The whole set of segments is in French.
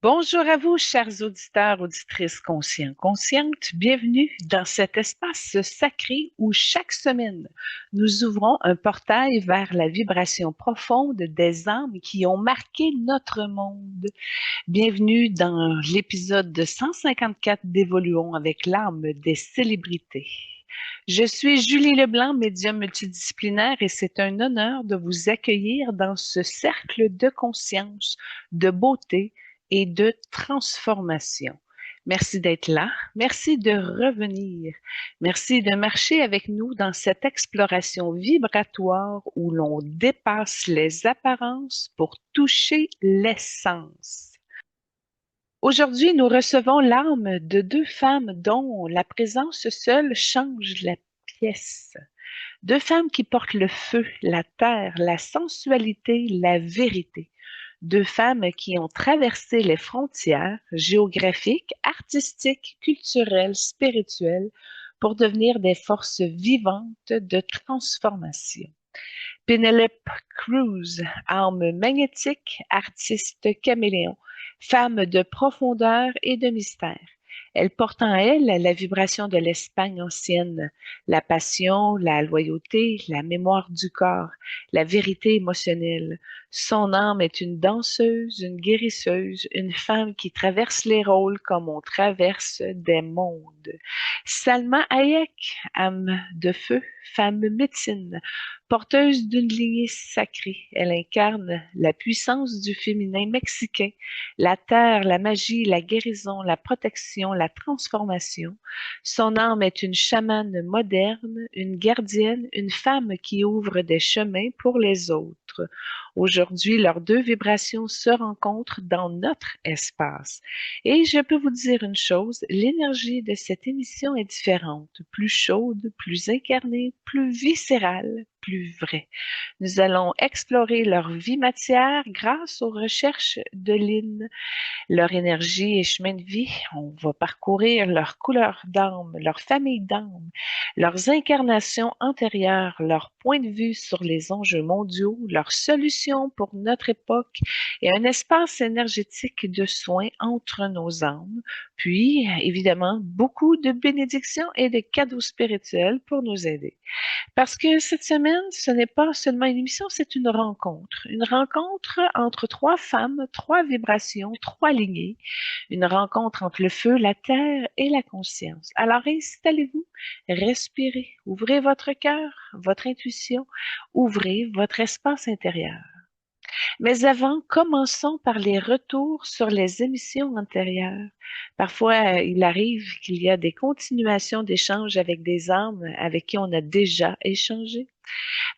Bonjour à vous, chers auditeurs, auditrices conscients, conscientes. Bienvenue dans cet espace sacré où chaque semaine, nous ouvrons un portail vers la vibration profonde des âmes qui ont marqué notre monde. Bienvenue dans l'épisode de 154 d'Évoluons avec l'âme des célébrités. Je suis Julie Leblanc, médium multidisciplinaire, et c'est un honneur de vous accueillir dans ce cercle de conscience, de beauté et de transformation. Merci d'être là. Merci de revenir. Merci de marcher avec nous dans cette exploration vibratoire où l'on dépasse les apparences pour toucher l'essence. Aujourd'hui, nous recevons l'âme de deux femmes dont la présence seule change la pièce. Deux femmes qui portent le feu, la terre, la sensualité, la vérité. Deux femmes qui ont traversé les frontières géographiques, artistiques, culturelles, spirituelles pour devenir des forces vivantes de transformation. Penelope Cruz, âme magnétique, artiste caméléon, femme de profondeur et de mystère. Elle porte en elle la vibration de l'Espagne ancienne, la passion, la loyauté, la mémoire du corps, la vérité émotionnelle. Son âme est une danseuse, une guérisseuse, une femme qui traverse les rôles comme on traverse des mondes. Salma Hayek, âme de feu, femme médecine, porteuse d'une lignée sacrée, elle incarne la puissance du féminin mexicain, la terre, la magie, la guérison, la protection, la transformation. Son âme est une chamane moderne, une gardienne, une femme qui ouvre des chemins pour les autres. Aujourd'hui, leurs deux vibrations se rencontrent dans notre espace. Et je peux vous dire une chose, l'énergie de cette émission est différente, plus chaude, plus incarnée, plus viscérale, plus vraie. Nous allons explorer leur vie matière grâce aux recherches de Lynn, leur énergie et chemin de vie. On va parcourir leur couleur d'âme, leur famille d'âme, leurs incarnations antérieures, leur point de vue sur les enjeux mondiaux, leurs solutions pour notre époque et un espace énergétique de soins entre nos âmes. Puis, évidemment, beaucoup de bénédictions et de cadeaux spirituels pour nous aider. Parce que cette semaine, ce n'est pas seulement une émission, c'est une rencontre. Une rencontre entre trois femmes, trois vibrations, trois lignées. Une rencontre entre le feu, la terre et la conscience. Alors installez-vous, respirez, ouvrez votre cœur, votre intuition, ouvrez votre espace intérieur. Mais avant, commençons par les retours sur les émissions antérieures. Parfois, il arrive qu'il y a des continuations d'échanges avec des âmes avec qui on a déjà échangé.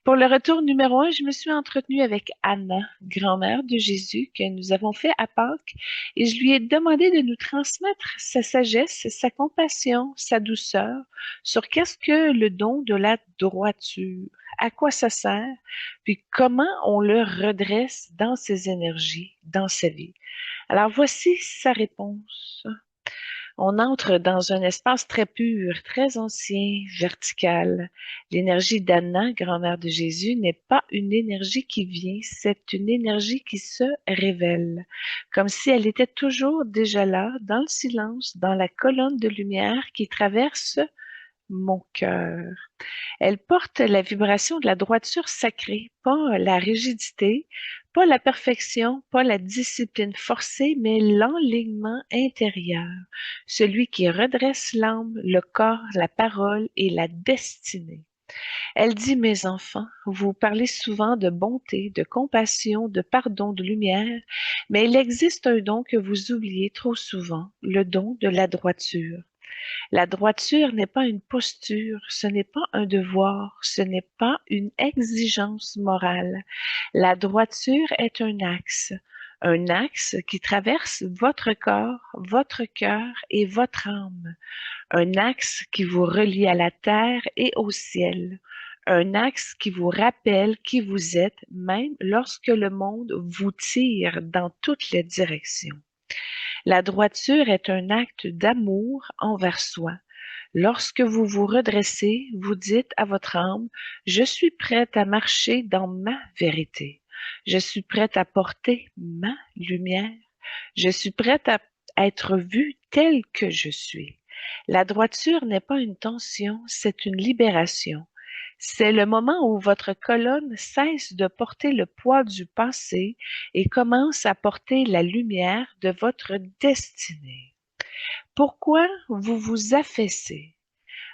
Pour le retour numéro 1, je me suis entretenue avec Anna, grand-mère de Jésus, que nous avons fait à Pâques, et je lui ai demandé de nous transmettre sa sagesse, sa compassion, sa douceur sur qu'est-ce que le don de la droiture, à quoi ça sert, puis comment on le redresse dans ses énergies, dans sa vie. Alors voici sa réponse. On entre dans un espace très pur, très ancien, vertical. L'énergie d'Anna, grand-mère de Jésus, n'est pas une énergie qui vient, c'est une énergie qui se révèle, comme si elle était toujours déjà là, dans le silence, dans la colonne de lumière qui traverse mon cœur. Elle porte la vibration de la droiture sacrée, pas la rigidité, pas la perfection, pas la discipline forcée, mais l'enlignement intérieur, celui qui redresse l'âme, le corps, la parole et la destinée. Elle dit, mes enfants, vous parlez souvent de bonté, de compassion, de pardon, de lumière, mais il existe un don que vous oubliez trop souvent, le don de la droiture. La droiture n'est pas une posture, ce n'est pas un devoir, ce n'est pas une exigence morale. La droiture est un axe qui traverse votre corps, votre cœur et votre âme, un axe qui vous relie à la terre et au ciel, un axe qui vous rappelle qui vous êtes, même lorsque le monde vous tire dans toutes les directions. La droiture est un acte d'amour envers soi. Lorsque vous vous redressez, vous dites à votre âme, je suis prête à marcher dans ma vérité. Je suis prête à porter ma lumière. Je suis prête à être vue telle que je suis. La droiture n'est pas une tension, c'est une libération. C'est le moment où votre colonne cesse de porter le poids du passé et commence à porter la lumière de votre destinée. Pourquoi vous vous affaissez?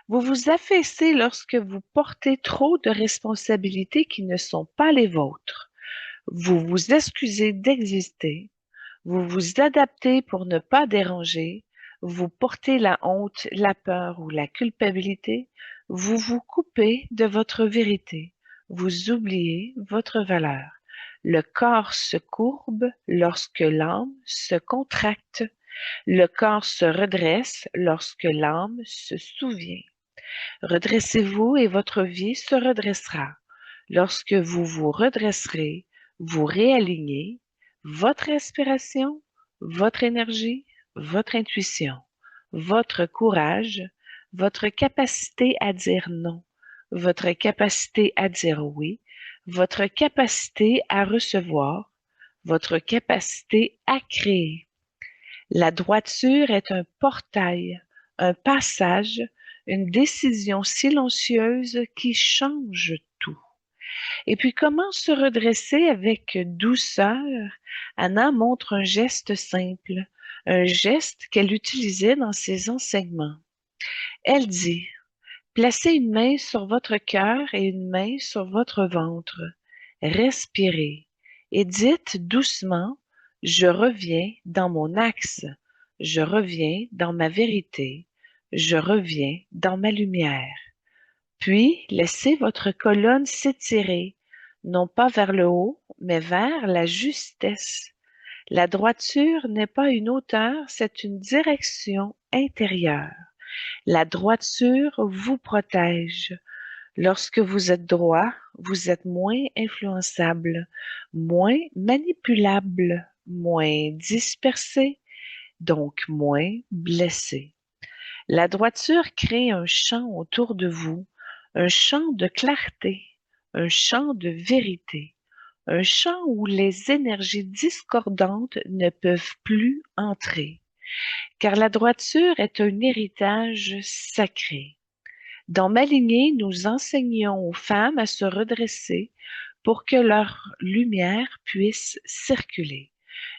Vous vous affaissez lorsque vous portez trop de responsabilités qui ne sont pas les vôtres. Vous vous excusez d'exister. Vous vous adaptez pour ne pas déranger. Vous portez la honte, la peur ou la culpabilité. Vous vous coupez de votre vérité. Vous oubliez votre valeur. Le corps se courbe lorsque l'âme se contracte. Le corps se redresse lorsque l'âme se souvient. Redressez-vous et votre vie se redressera. Lorsque vous vous redresserez, vous réalignez votre respiration, votre énergie, votre intuition, votre courage, votre capacité à dire non, votre capacité à dire oui, votre capacité à recevoir, votre capacité à créer. La droiture est un portail, un passage, une décision silencieuse qui change tout. Et puis comment se redresser avec douceur? Anna montre un geste simple, un geste qu'elle utilisait dans ses enseignements. Elle dit, placez une main sur votre cœur et une main sur votre ventre. Respirez et dites doucement, je reviens dans mon axe, je reviens dans ma vérité, je reviens dans ma lumière. Puis, laissez votre colonne s'étirer, non pas vers le haut, mais vers la justesse. La droiture n'est pas une hauteur, c'est une direction intérieure. La droiture vous protège. Lorsque vous êtes droit, vous êtes moins influençable, moins manipulable, moins dispersé, donc moins blessé. La droiture crée un champ autour de vous, un champ de clarté, un champ de vérité, un champ où les énergies discordantes ne peuvent plus entrer, car la droiture est un héritage sacré. Dans ma lignée, nous enseignons aux femmes à se redresser pour que leur lumière puisse circuler.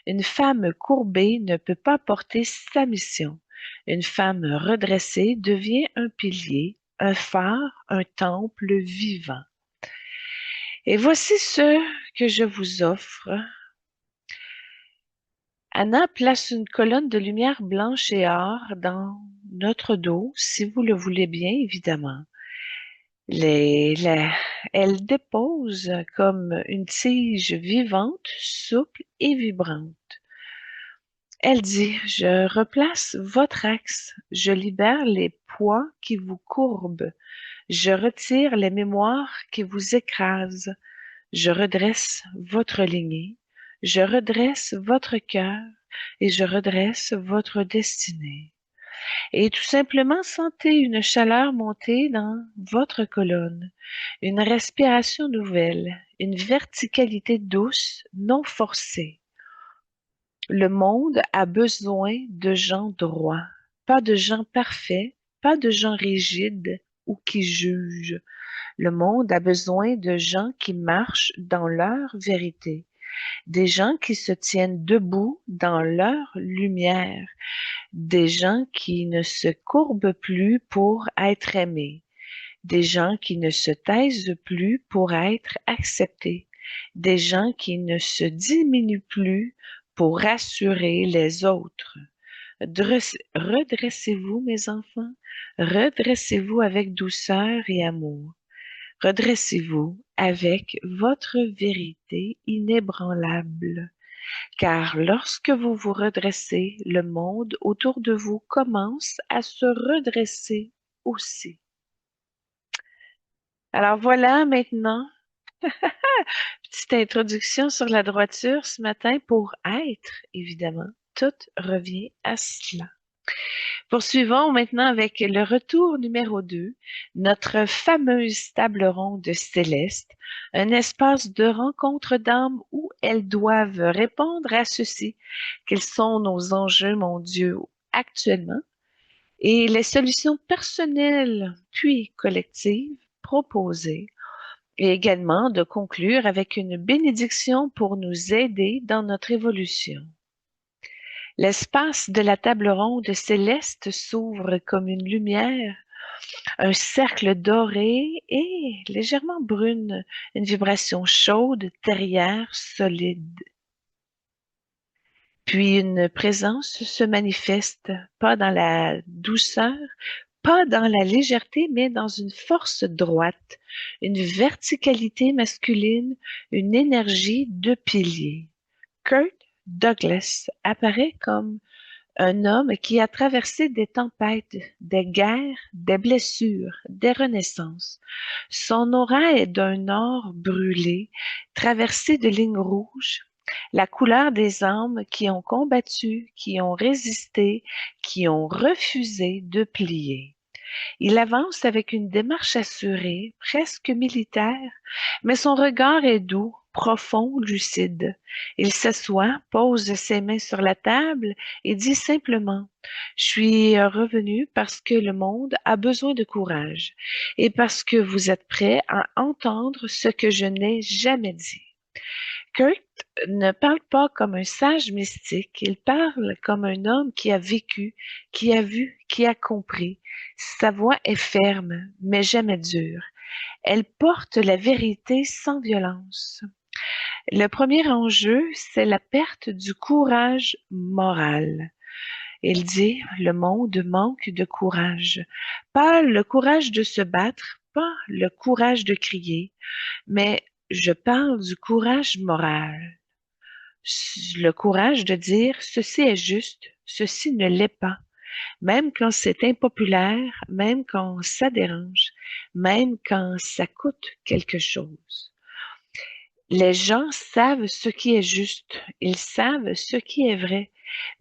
Une femme courbée ne peut pas porter sa mission. Une femme redressée devient un pilier, un phare, un temple vivant. Et voici ce que je vous offre. Anna place une colonne de lumière blanche et or dans notre dos, si vous le voulez bien, évidemment. Elle dépose comme une tige vivante, souple et vibrante. Elle dit, je replace votre axe, je libère les poids qui vous courbent, je retire les mémoires qui vous écrasent, je redresse votre lignée, je redresse votre cœur et je redresse votre destinée. Et tout simplement, sentez une chaleur monter dans votre colonne, une respiration nouvelle, une verticalité douce, non forcée. Le monde a besoin de gens droits, pas de gens parfaits, pas de gens rigides ou qui jugent. Le monde a besoin de gens qui marchent dans leur vérité, des gens qui se tiennent debout dans leur lumière, des gens qui ne se courbent plus pour être aimés, des gens qui ne se taisent plus pour être acceptés, des gens qui ne se diminuent plus pour rassurer les autres. Redressez-vous, mes enfants, redressez-vous avec douceur et amour. Redressez-vous avec votre vérité inébranlable. Car lorsque vous vous redressez, le monde autour de vous commence à se redresser aussi. Alors voilà maintenant, petite introduction sur la droiture ce matin pour être, évidemment. Tout revient à cela. Poursuivons maintenant avec le retour numéro 2, notre fameuse table ronde céleste, un espace de rencontre d'âmes où elles doivent répondre à ceci. Quels sont nos enjeux mondiaux actuellement et les solutions personnelles puis collectives proposées, et également de conclure avec une bénédiction pour nous aider dans notre évolution. L'espace de la table ronde céleste s'ouvre comme une lumière, un cercle doré et légèrement brune, une vibration chaude, terrière, solide. Puis une présence se manifeste, pas dans la douceur, pas dans la légèreté, mais dans une force droite, une verticalité masculine, une énergie de pilier. Kirk Douglas apparaît comme un homme qui a traversé des tempêtes, des guerres, des blessures, des renaissances. Son aura est d'un or brûlé, traversé de lignes rouges, la couleur des âmes qui ont combattu, qui ont résisté, qui ont refusé de plier. Il avance avec une démarche assurée, presque militaire, mais son regard est doux, profond, lucide. Il s'assoit, pose ses mains sur la table et dit simplement: « Je suis revenu parce que le monde a besoin de courage et parce que vous êtes prêts à entendre ce que je n'ai jamais dit. » Kurt ne parle pas comme un sage mystique, il parle comme un homme qui a vécu, qui a vu, qui a compris. Sa voix est ferme, mais jamais dure. Elle porte la vérité sans violence. Le premier enjeu, c'est la perte du courage moral. Il dit, le monde manque de courage. Pas le courage de se battre, pas le courage de crier, mais je parle du courage moral. Le courage de dire ceci est juste, ceci ne l'est pas, même quand c'est impopulaire, même quand ça dérange, même quand ça coûte quelque chose. Les gens savent ce qui est juste, ils savent ce qui est vrai,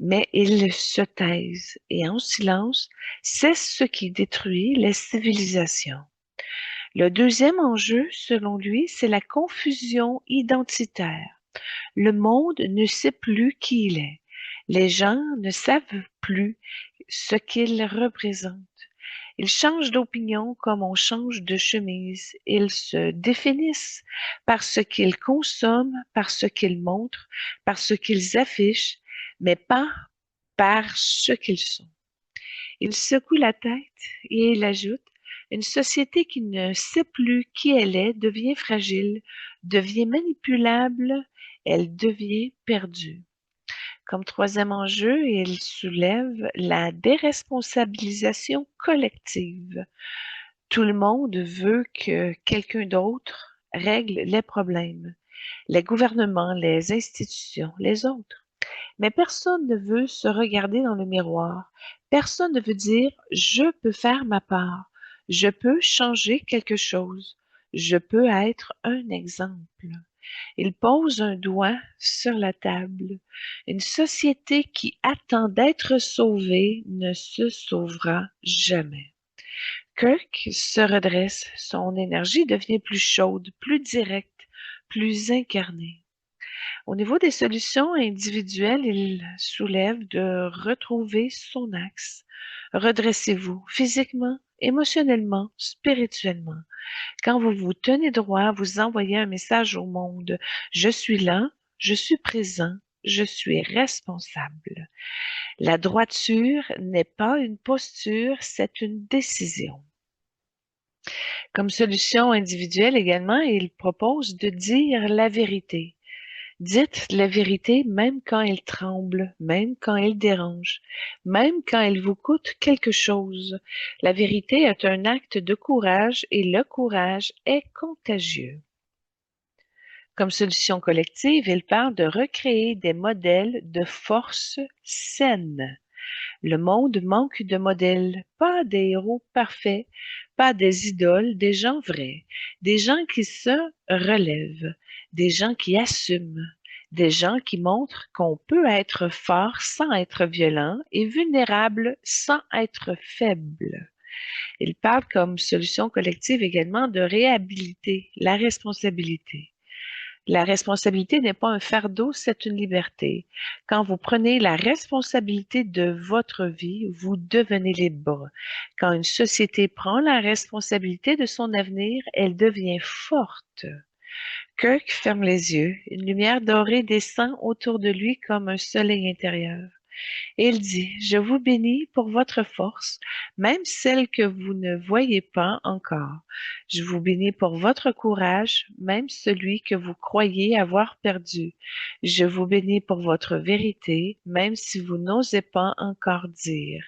mais ils se taisent et en silence, c'est ce qui détruit les civilisations. Le deuxième enjeu, selon lui, c'est la confusion identitaire. Le monde ne sait plus qui il est. Les gens ne savent plus ce qu'ils représentent. Ils changent d'opinion comme on change de chemise. Ils se définissent par ce qu'ils consomment, par ce qu'ils montrent, par ce qu'ils affichent, mais pas par ce qu'ils sont. Il secoue la tête et il ajoute: une société qui ne sait plus qui elle est devient fragile, devient manipulable, elle devient perdue. Comme troisième enjeu, il soulève la déresponsabilisation collective. Tout le monde veut que quelqu'un d'autre règle les problèmes, les gouvernements, les institutions, les autres. Mais personne ne veut se regarder dans le miroir. Personne ne veut dire: je peux faire ma part, je peux changer quelque chose, je peux être un exemple. Il pose un doigt sur la table. Une société qui attend d'être sauvée ne se sauvera jamais. Kirk se redresse, son énergie devient plus chaude, plus directe, plus incarnée. Au niveau des solutions individuelles, il soulève de retrouver son axe. Redressez-vous physiquement, émotionnellement, spirituellement. Quand vous vous tenez droit, vous envoyez un message au monde. Je suis là, je suis présent, je suis responsable. La droiture n'est pas une posture, c'est une décision. Comme solution individuelle également, il propose de dire la vérité. Dites la vérité même quand elle tremble, même quand elle dérange, même quand elle vous coûte quelque chose. La vérité est un acte de courage et le courage est contagieux. Comme solution collective, il parle de recréer des modèles de force saine. Le monde manque de modèles, pas des héros parfaits, pas des idoles, des gens vrais, des gens qui se relèvent, des gens qui assument, Des gens qui montrent qu'on peut être fort sans être violent et vulnérable sans être faible. Il parle comme solution collective également de réhabiliter la responsabilité. La responsabilité n'est pas un fardeau, c'est une liberté. Quand vous prenez la responsabilité de votre vie, vous devenez libre. Quand une société prend la responsabilité de son avenir, elle devient forte. Kirk ferme les yeux. Une lumière dorée descend autour de lui comme un soleil intérieur. Et il dit, je vous bénis pour votre force, même celle que vous ne voyez pas encore. Je vous bénis pour votre courage, même celui que vous croyez avoir perdu. Je vous bénis pour votre vérité, même si vous n'osez pas encore dire.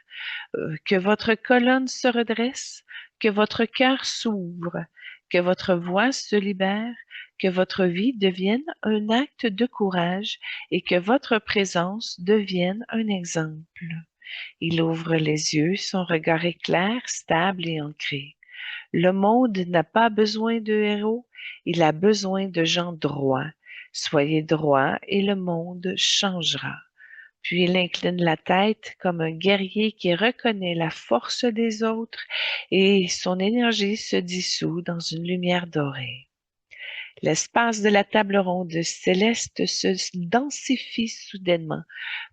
Que votre colonne se redresse, que votre cœur s'ouvre, que votre voix se libère, que votre vie devienne un acte de courage et que votre présence devienne un exemple. Il ouvre les yeux, son regard est clair, stable et ancré. Le monde n'a pas besoin de héros, il a besoin de gens droits. Soyez droits et le monde changera. Puis il incline la tête comme un guerrier qui reconnaît la force des autres et son énergie se dissout dans une lumière dorée. L'espace de la table ronde céleste se densifie soudainement.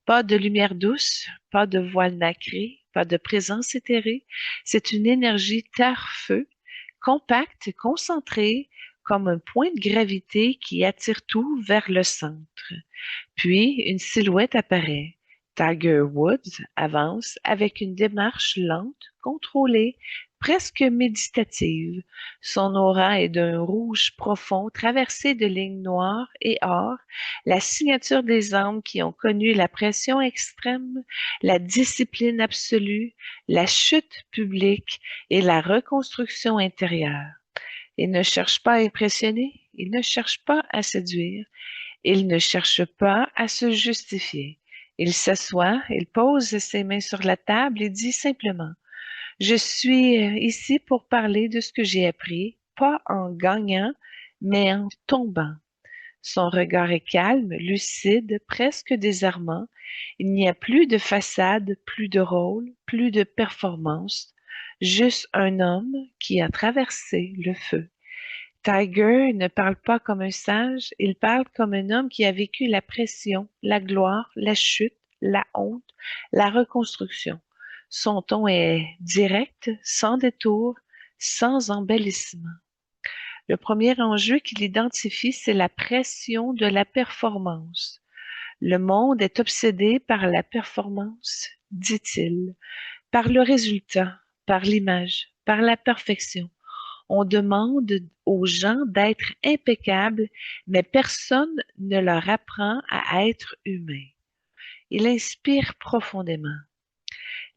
Pas de lumière douce, pas de voile nacré, pas de présence éthérée. C'est une énergie terre-feu, compacte, concentrée, comme un point de gravité qui attire tout vers le centre. Puis une silhouette apparaît. Tiger Woods avance avec une démarche lente, contrôlée, presque méditative. Son aura est d'un rouge profond traversé de lignes noires et or, la signature des âmes qui ont connu la pression extrême, la discipline absolue, la chute publique et la reconstruction intérieure. Il ne cherche pas à impressionner, il ne cherche pas à séduire, il ne cherche pas à se justifier. Il s'assoit, il pose ses mains sur la table et dit simplement, je suis ici pour parler de ce que j'ai appris, pas en gagnant, mais en tombant. Son regard est calme, lucide, presque désarmant. Il n'y a plus de façade, plus de rôle, plus de performance, juste un homme qui a traversé le feu. Tiger ne parle pas comme un sage, il parle comme un homme qui a vécu la pression, la gloire, la chute, la honte, la reconstruction. Son ton est direct, sans détour, sans embellissement. Le premier enjeu qu'il identifie, c'est la pression de la performance. Le monde est obsédé par la performance, dit-il, par le résultat, par l'image, par la perfection. On demande aux gens d'être impeccables, mais personne ne leur apprend à être humain. Il inspire profondément.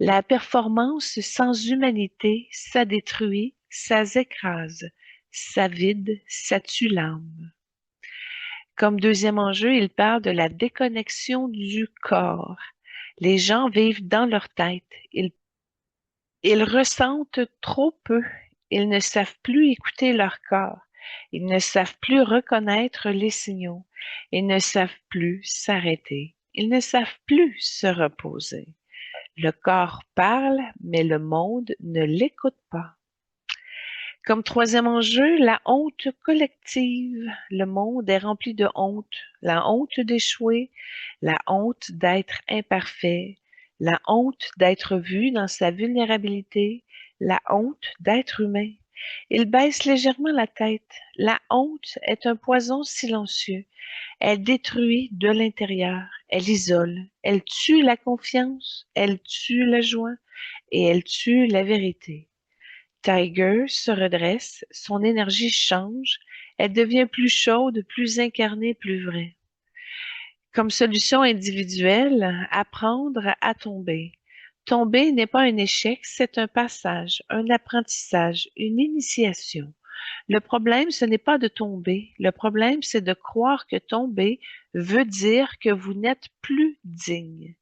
La performance sans humanité, ça détruit, ça écrase, ça vide, ça tue l'âme. Comme deuxième enjeu, il parle de la déconnexion du corps. Les gens vivent dans leur tête. Ils ressentent trop peu. Ils ne savent plus écouter leur corps. Ils ne savent plus reconnaître les signaux. Ils ne savent plus s'arrêter. Ils ne savent plus se reposer. Le corps parle, mais le monde ne l'écoute pas. Comme troisième enjeu, la honte collective. Le monde est rempli de honte. La honte d'échouer, la honte d'être imparfait, la honte d'être vu dans sa vulnérabilité, la honte d'être humain. Il baisse légèrement la tête. La honte est un poison silencieux. Elle détruit de l'intérieur. Elle isole. Elle tue la confiance. Elle tue la joie. Et elle tue la vérité. Tiger se redresse, son énergie change, elle devient plus chaude, plus incarnée, plus vraie. Comme solution individuelle, apprendre à tomber. Tomber n'est pas un échec, c'est un passage, un apprentissage, une initiation. Le problème, ce n'est pas de tomber. Le problème, c'est de croire que tomber veut dire que vous n'êtes plus digne.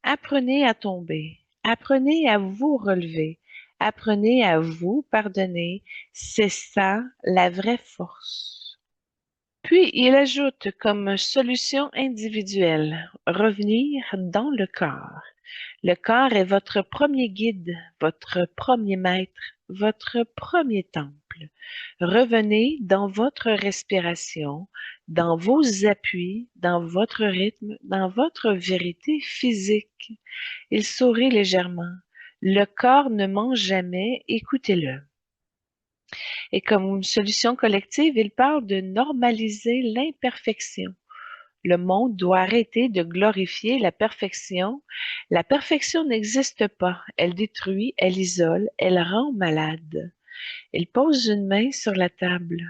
Apprenez à tomber. Apprenez à vous relever. Apprenez à vous pardonner. C'est ça la vraie force. Puis, il ajoute comme solution individuelle, revenir dans le corps. Le corps est votre premier guide, votre premier maître, votre premier temple. Revenez dans votre respiration, dans vos appuis, dans votre rythme, dans votre vérité physique. Il sourit légèrement. Le corps ne ment jamais, écoutez-le. Et comme solution collective, il parle de normaliser l'imperfection. Le monde doit arrêter de glorifier la perfection. La perfection n'existe pas. Elle détruit, elle isole, elle rend malade. Il pose une main sur la table.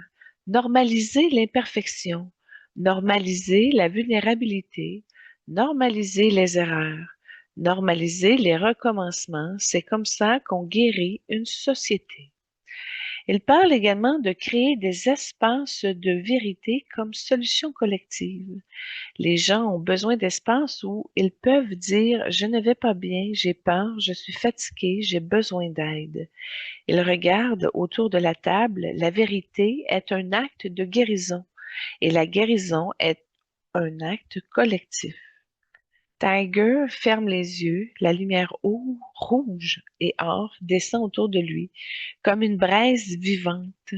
Normaliser l'imperfection. Normaliser la vulnérabilité. Normaliser les erreurs. Normaliser les recommencements. C'est comme ça qu'on guérit une société. Il parle également de créer des espaces de vérité comme solution collective. Les gens ont besoin d'espace où ils peuvent dire « je ne vais pas bien, j'ai peur, je suis fatigué, j'ai besoin d'aide ». Ils regardent autour de la table, la vérité est un acte de guérison et la guérison est un acte collectif. Tiger ferme les yeux, la lumière rouge et or descend autour de lui comme une braise vivante.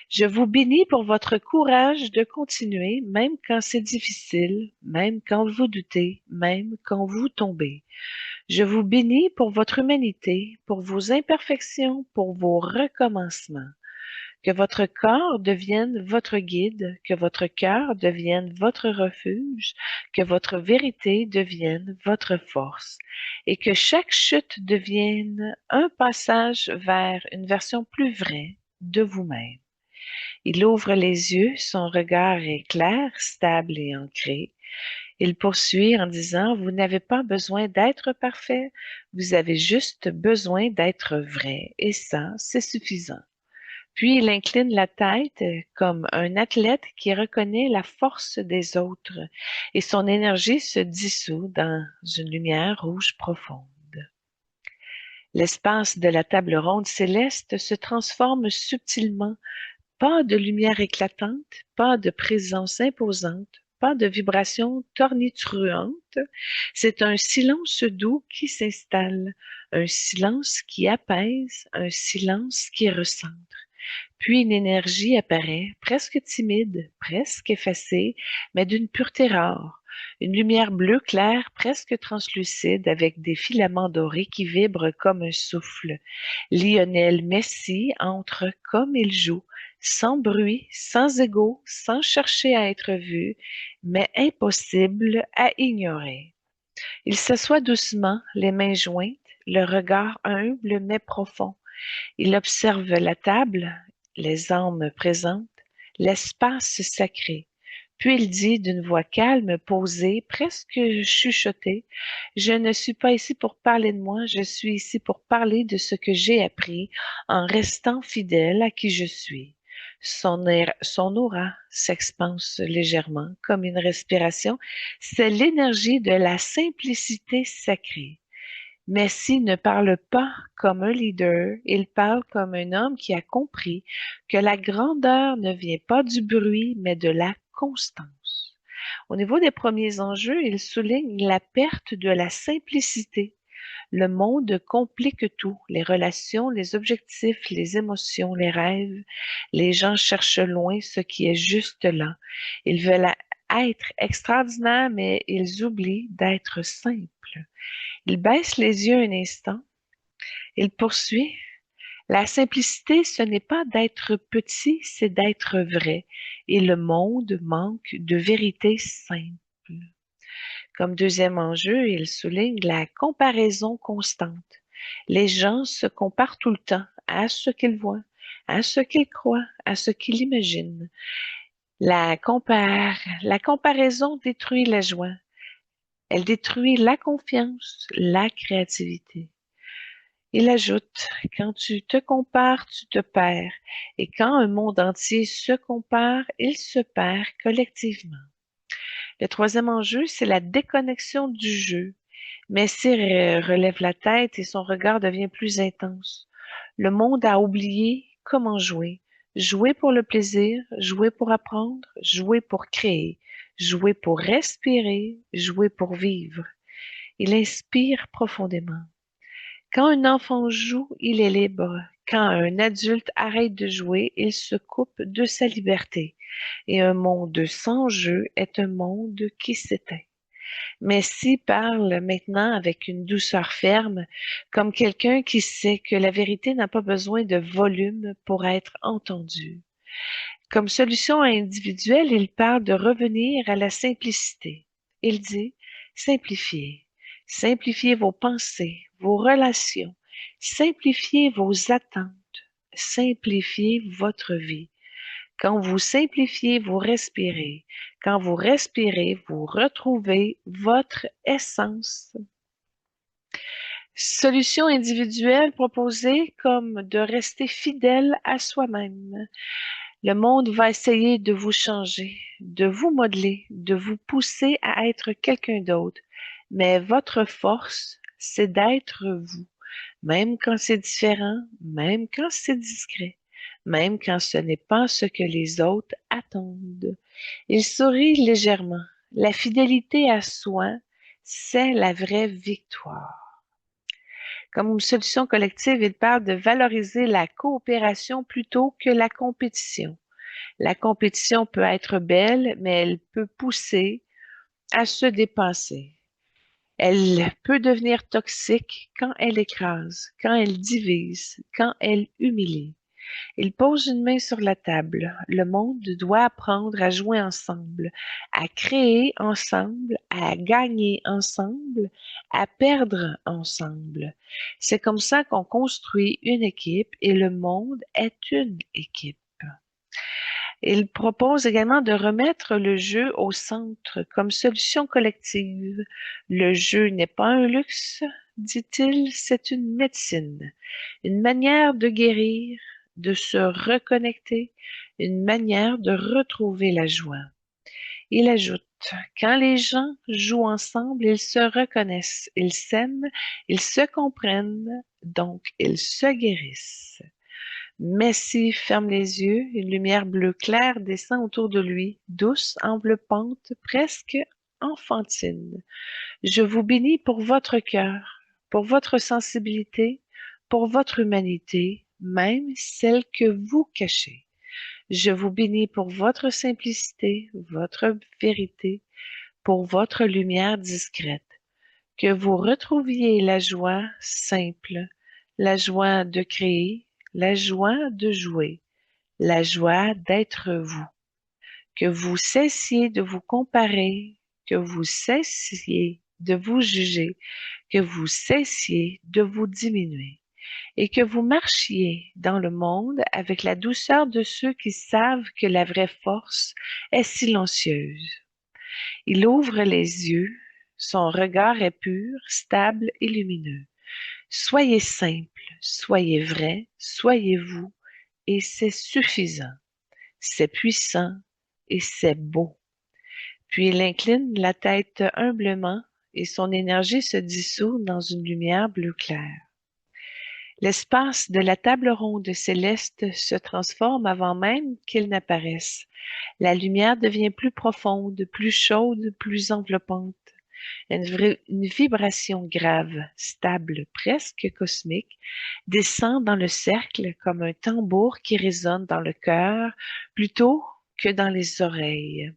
Je vous bénis pour votre courage de continuer, même quand c'est difficile, même quand vous doutez, même quand vous tombez. Je vous bénis pour votre humanité, pour vos imperfections, pour vos recommencements. Que votre corps devienne votre guide, que votre cœur devienne votre refuge, que votre vérité devienne votre force, et que chaque chute devienne un passage vers une version plus vraie de vous-même. Il ouvre les yeux, son regard est clair, stable et ancré. Il poursuit en disant, vous n'avez pas besoin d'être parfait, vous avez juste besoin d'être vrai, et ça, c'est suffisant. Puis il incline la tête comme un athlète qui reconnaît la force des autres, et son énergie se dissout dans une lumière rouge profonde. L'espace de la table ronde céleste se transforme subtilement. Pas de lumière éclatante, pas de présence imposante, pas de vibration tornitruante. C'est un silence doux qui s'installe, un silence qui apaise, un silence qui recentre. Puis une énergie apparaît, presque timide, presque effacée, mais d'une pureté rare. Une lumière bleue claire, presque translucide, avec des filaments dorés qui vibrent comme un souffle. Lionel Messi entre comme il joue, sans bruit, sans égo, sans chercher à être vu, mais impossible à ignorer. Il s'assoit doucement, les mains jointes, le regard humble mais profond. Il observe la table, les âmes présentes, l'espace sacré. Puis il dit d'une voix calme, posée, presque chuchotée, « Je ne suis pas ici pour parler de moi, je suis ici pour parler de ce que j'ai appris en restant fidèle à qui je suis. » Son aura s'expanse légèrement comme une respiration. C'est l'énergie de la simplicité sacrée. Messi ne parle pas comme un leader, il parle comme un homme qui a compris que la grandeur ne vient pas du bruit, mais de la constance. Au niveau des premiers enjeux, il souligne la perte de la simplicité. Le monde complique tout, les relations, les objectifs, les émotions, les rêves. Les gens cherchent loin ce qui est juste là. Ils veulent être extraordinaires, mais ils oublient d'être simples. Il baisse les yeux un instant. Il poursuit. La simplicité, ce n'est pas d'être petit, c'est d'être vrai. Et le monde manque de vérité simple. Comme deuxième enjeu, il souligne la comparaison constante. Les gens se comparent tout le temps à ce qu'ils voient, à ce qu'ils croient, à ce qu'ils imaginent. La comparaison détruit la joie. Elle détruit la confiance, la créativité. Il ajoute, quand tu te compares, tu te perds. Et quand un monde entier se compare, il se perd collectivement. Le troisième enjeu, c'est la déconnexion du jeu. Messi relève la tête et son regard devient plus intense. Le monde a oublié comment jouer. Jouer pour le plaisir, jouer pour apprendre, jouer pour créer, jouer pour respirer, jouer pour vivre. Il inspire profondément. Quand un enfant joue, il est libre. Quand un adulte arrête de jouer, il se coupe de sa liberté. Et un monde sans jeu est un monde qui s'éteint. Messi parle maintenant avec une douceur ferme, comme quelqu'un qui sait que la vérité n'a pas besoin de volume pour être entendue. Comme solution individuelle, il parle de revenir à la simplicité. Il dit simplifiez. Simplifiez vos pensées, vos relations. Simplifiez vos attentes. Simplifiez votre vie. Quand vous simplifiez, vous respirez. Quand vous respirez, vous retrouvez votre essence. Solution individuelle proposée comme de rester fidèle à soi-même. Le monde va essayer de vous changer, de vous modeler, de vous pousser à être quelqu'un d'autre. Mais votre force, c'est d'être vous, même quand c'est différent, même quand c'est discret, même quand ce n'est pas ce que les autres attendent. Il sourit légèrement. La fidélité à soi, c'est la vraie victoire. Comme solution collective, il parle de valoriser la coopération plutôt que la compétition. La compétition peut être belle, mais elle peut pousser à se dépasser. Elle peut devenir toxique quand elle écrase, quand elle divise, quand elle humilie. Il pose une main sur la table. Le monde doit apprendre à jouer ensemble, à créer ensemble, à gagner ensemble, à perdre ensemble. C'est comme ça qu'on construit une équipe et le monde est une équipe. Il propose également de remettre le jeu au centre comme solution collective. Le jeu n'est pas un luxe, dit-il, c'est une médecine, une manière de guérir, de se reconnecter, une manière de retrouver la joie. Il ajoute, quand les gens jouent ensemble, ils se reconnaissent, ils s'aiment, ils se comprennent, donc ils se guérissent. Messi ferme les yeux, une lumière bleue claire descend autour de lui, douce, enveloppante, presque enfantine. Je vous bénis pour votre cœur, pour votre sensibilité, pour votre humanité, même celle que vous cachez. Je vous bénis pour votre simplicité, votre vérité, pour votre lumière discrète. Que vous retrouviez la joie simple, la joie de créer, la joie de jouer, la joie d'être vous. Que vous cessiez de vous comparer, que vous cessiez de vous juger, que vous cessiez de vous diminuer et que vous marchiez dans le monde avec la douceur de ceux qui savent que la vraie force est silencieuse. Il ouvre les yeux, son regard est pur, stable et lumineux. Soyez simple, soyez vrai, soyez vous, et c'est suffisant, c'est puissant et c'est beau. Puis il incline la tête humblement et son énergie se dissout dans une lumière bleu clair. L'espace de la table ronde céleste se transforme avant même qu'il n'apparaisse. La lumière devient plus profonde, plus chaude, plus enveloppante. Une vibration grave, stable, presque cosmique, descend dans le cercle comme un tambour qui résonne dans le cœur plutôt que dans les oreilles.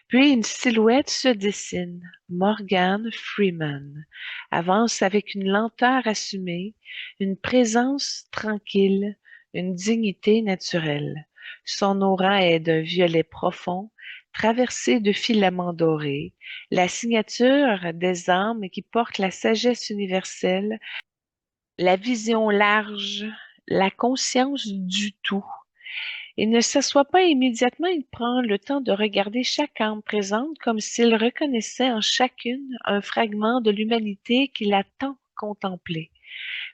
Puis une silhouette se dessine. Morgan Freeman avance avec une lenteur assumée, une présence tranquille, une dignité naturelle. Son aura est d'un violet profond, traversé de filaments dorés, la signature des âmes qui portent la sagesse universelle, la vision large, la conscience du tout. Il ne s'assoit pas immédiatement, il prend le temps de regarder chaque âme présente comme s'il reconnaissait en chacune un fragment de l'humanité qu'il a tant contemplé.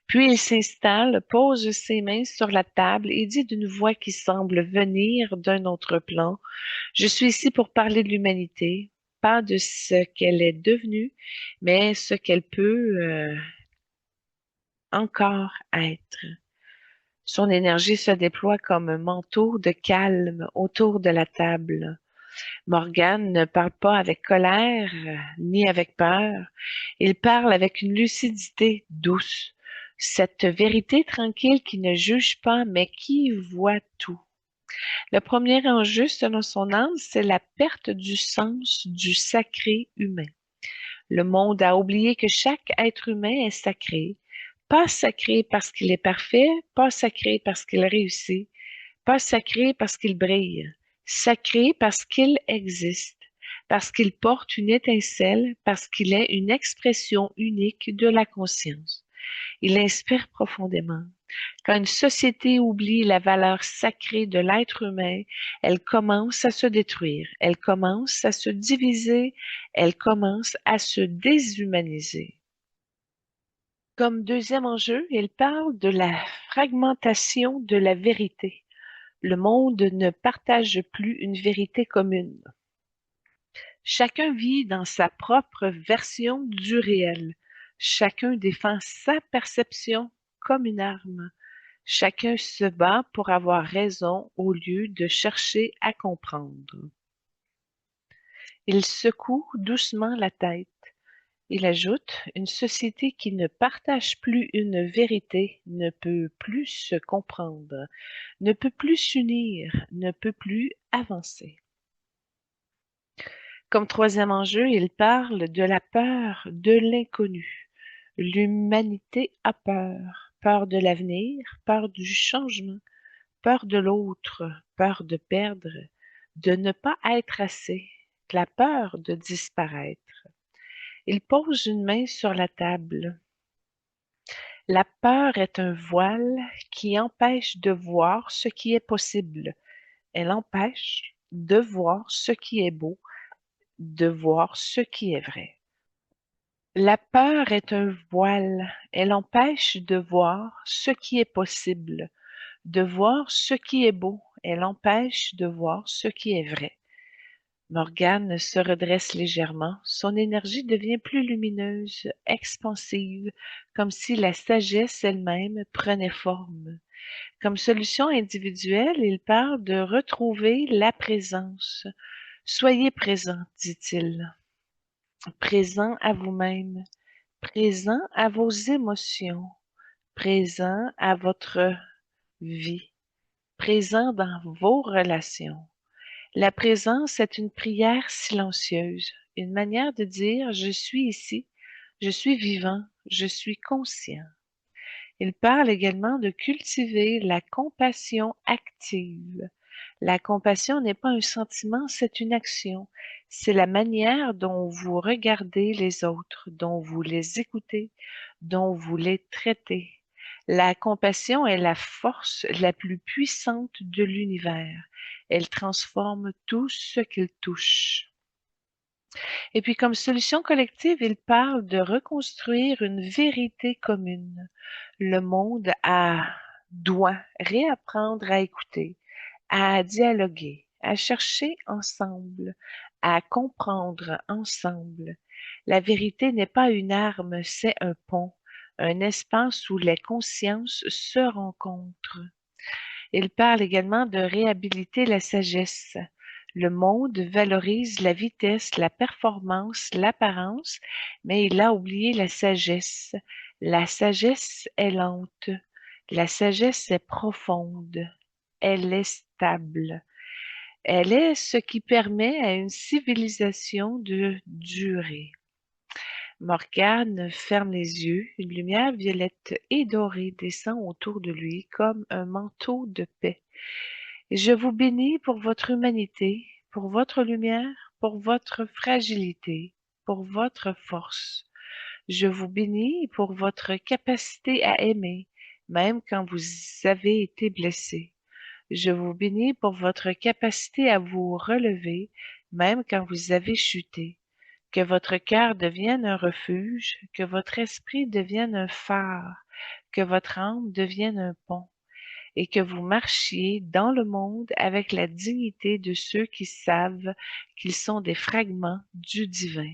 Puis il s'installe, pose ses mains sur la table et dit d'une voix qui semble venir d'un autre plan, je suis ici pour parler de l'humanité, pas de ce qu'elle est devenue, mais ce qu'elle peut encore être. Son énergie se déploie comme un manteau de calme autour de la table. Morgane ne parle pas avec colère ni avec peur. Il parle avec une lucidité douce, cette vérité tranquille qui ne juge pas mais qui voit tout. Le premier enjeu, selon son âme, c'est la perte du sens du sacré humain. Le monde a oublié que chaque être humain est sacré. Pas sacré parce qu'il est parfait, pas sacré parce qu'il réussit, pas sacré parce qu'il brille, sacré parce qu'il existe, parce qu'il porte une étincelle, parce qu'il est une expression unique de la conscience. Il inspire profondément. Quand une société oublie la valeur sacrée de l'être humain, elle commence à se détruire, elle commence à se diviser, elle commence à se déshumaniser. Comme deuxième enjeu, il parle de la fragmentation de la vérité. Le monde ne partage plus une vérité commune. Chacun vit dans sa propre version du réel. Chacun défend sa perception comme une arme. Chacun se bat pour avoir raison au lieu de chercher à comprendre. Il secoue doucement la tête. Il ajoute, une société qui ne partage plus une vérité ne peut plus se comprendre, ne peut plus s'unir, ne peut plus avancer. Comme troisième enjeu, il parle de la peur de l'inconnu. L'humanité a peur, peur de l'avenir, peur du changement, peur de l'autre, peur de perdre, de ne pas être assez, la peur de disparaître. Il pose une main sur la table. La peur est un voile qui empêche de voir ce qui est possible. Elle empêche de voir ce qui est beau, de voir ce qui est vrai. La peur est un voile. Elle empêche de voir ce qui est possible, de voir ce qui est beau. Elle empêche de voir ce qui est vrai. Morgane se redresse légèrement. Son énergie devient plus lumineuse, expansive, comme si la sagesse elle-même prenait forme. Comme solution individuelle, il parle de retrouver la présence. Soyez présent, dit-il. Présent à vous-même, présent à vos émotions, présent à votre vie, présent dans vos relations. La présence est une prière silencieuse, une manière de dire je suis ici, je suis vivant, je suis conscient. Il parle également de cultiver la compassion active. La compassion n'est pas un sentiment, c'est une action. C'est la manière dont vous regardez les autres, dont vous les écoutez, dont vous les traitez. La compassion est la force la plus puissante de l'univers. Elle transforme tout ce qu'il touche. Et puis, comme solution collective, il parle de reconstruire une vérité commune. Le monde doit réapprendre à écouter, à dialoguer, à chercher ensemble, à comprendre ensemble. La vérité n'est pas une arme, c'est un pont, un espace où les consciences se rencontrent. Il parle également de réhabiliter la sagesse. Le monde valorise la vitesse, la performance, l'apparence, mais il a oublié la sagesse. La sagesse est lente. La sagesse est profonde. Elle est stable. Elle est ce qui permet à une civilisation de durer. Morgane ferme les yeux. Une lumière violette et dorée descend autour de lui comme un manteau de paix. Je vous bénis pour votre humanité, pour votre lumière, pour votre fragilité, pour votre force. Je vous bénis pour votre capacité à aimer, même quand vous avez été blessé. Je vous bénis pour votre capacité à vous relever, même quand vous avez chuté. Que votre cœur devienne un refuge, que votre esprit devienne un phare, que votre âme devienne un pont, et que vous marchiez dans le monde avec la dignité de ceux qui savent qu'ils sont des fragments du divin.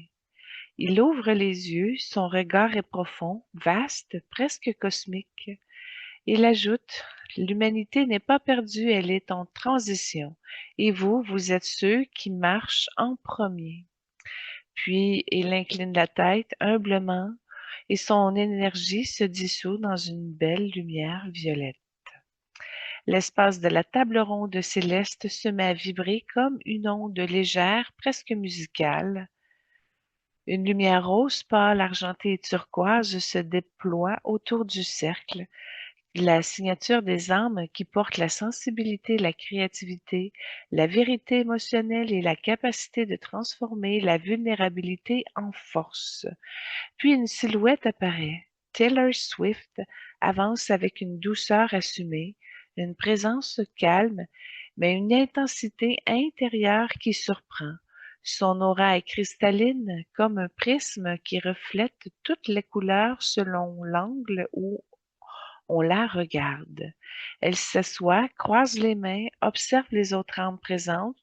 Il ouvre les yeux, son regard est profond, vaste, presque cosmique. Il ajoute, l'humanité n'est pas perdue, elle est en transition. Et vous, vous êtes ceux qui marchent en premier. Puis il incline la tête humblement et son énergie se dissout dans une belle lumière violette. L'espace de la table ronde céleste se met à vibrer comme une onde légère, presque musicale. Une lumière rose pâle, argentée et turquoise se déploie autour du cercle, la signature des âmes qui portent la sensibilité, la créativité, la vérité émotionnelle et la capacité de transformer la vulnérabilité en force. Puis une silhouette apparaît. Taylor Swift avance avec une douceur assumée, une présence calme, mais une intensité intérieure qui surprend. Son aura est cristalline, comme un prisme qui reflète toutes les couleurs selon l'angle où on la regarde. Elle s'assoit, croise les mains, observe les autres âmes présentes,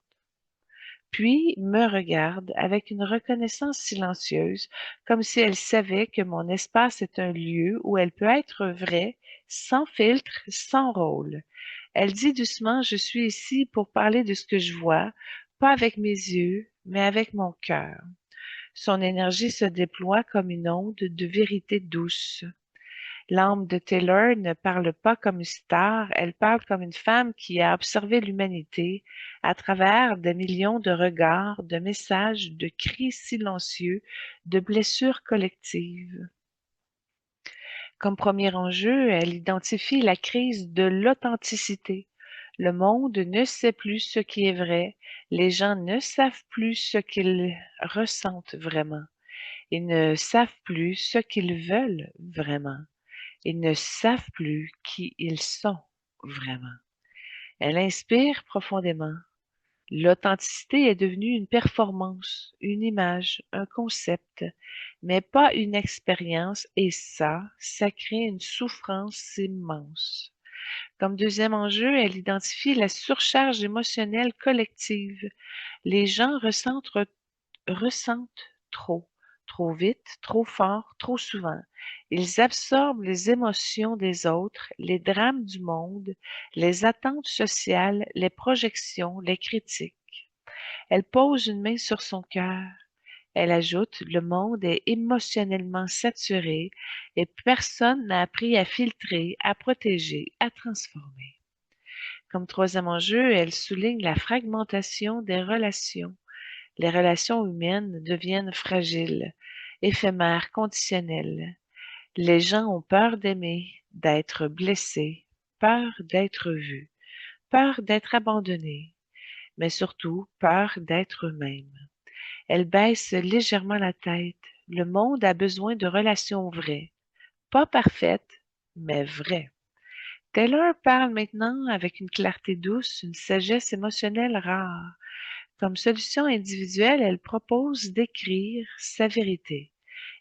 puis me regarde avec une reconnaissance silencieuse, comme si elle savait que mon espace est un lieu où elle peut être vraie, sans filtre, sans rôle. Elle dit doucement, je suis ici pour parler de ce que je vois, pas avec mes yeux, mais avec mon cœur. Son énergie se déploie comme une onde de vérité douce. L'âme de Taylor ne parle pas comme une star, elle parle comme une femme qui a observé l'humanité à travers des millions de regards, de messages, de cris silencieux, de blessures collectives. Comme premier enjeu, elle identifie la crise de l'authenticité. Le monde ne sait plus ce qui est vrai, les gens ne savent plus ce qu'ils ressentent vraiment, ils ne savent plus ce qu'ils veulent vraiment. Ils ne savent plus qui ils sont vraiment. Elle inspire profondément. L'authenticité est devenue une performance, une image, un concept, mais pas une expérience, et ça crée une souffrance immense. Comme deuxième enjeu, elle identifie la surcharge émotionnelle collective. Les gens ressentent trop, trop vite, trop fort, trop souvent. Ils absorbent les émotions des autres, les drames du monde, les attentes sociales, les projections, les critiques. Elle pose une main sur son cœur. Elle ajoute, le monde est émotionnellement saturé et personne n'a appris à filtrer, à protéger, à transformer. Comme troisième enjeu, elle souligne la fragmentation des relations. Les relations humaines deviennent fragiles, éphémères, conditionnelles. Les gens ont peur d'aimer, d'être blessés, peur d'être vus, peur d'être abandonnés, mais surtout peur d'être eux-mêmes. Elle baisse légèrement la tête. Le monde a besoin de relations vraies, pas parfaites, mais vraies. Taylor parle maintenant avec une clarté douce, une sagesse émotionnelle rare. Comme solution individuelle, elle propose d'écrire sa vérité.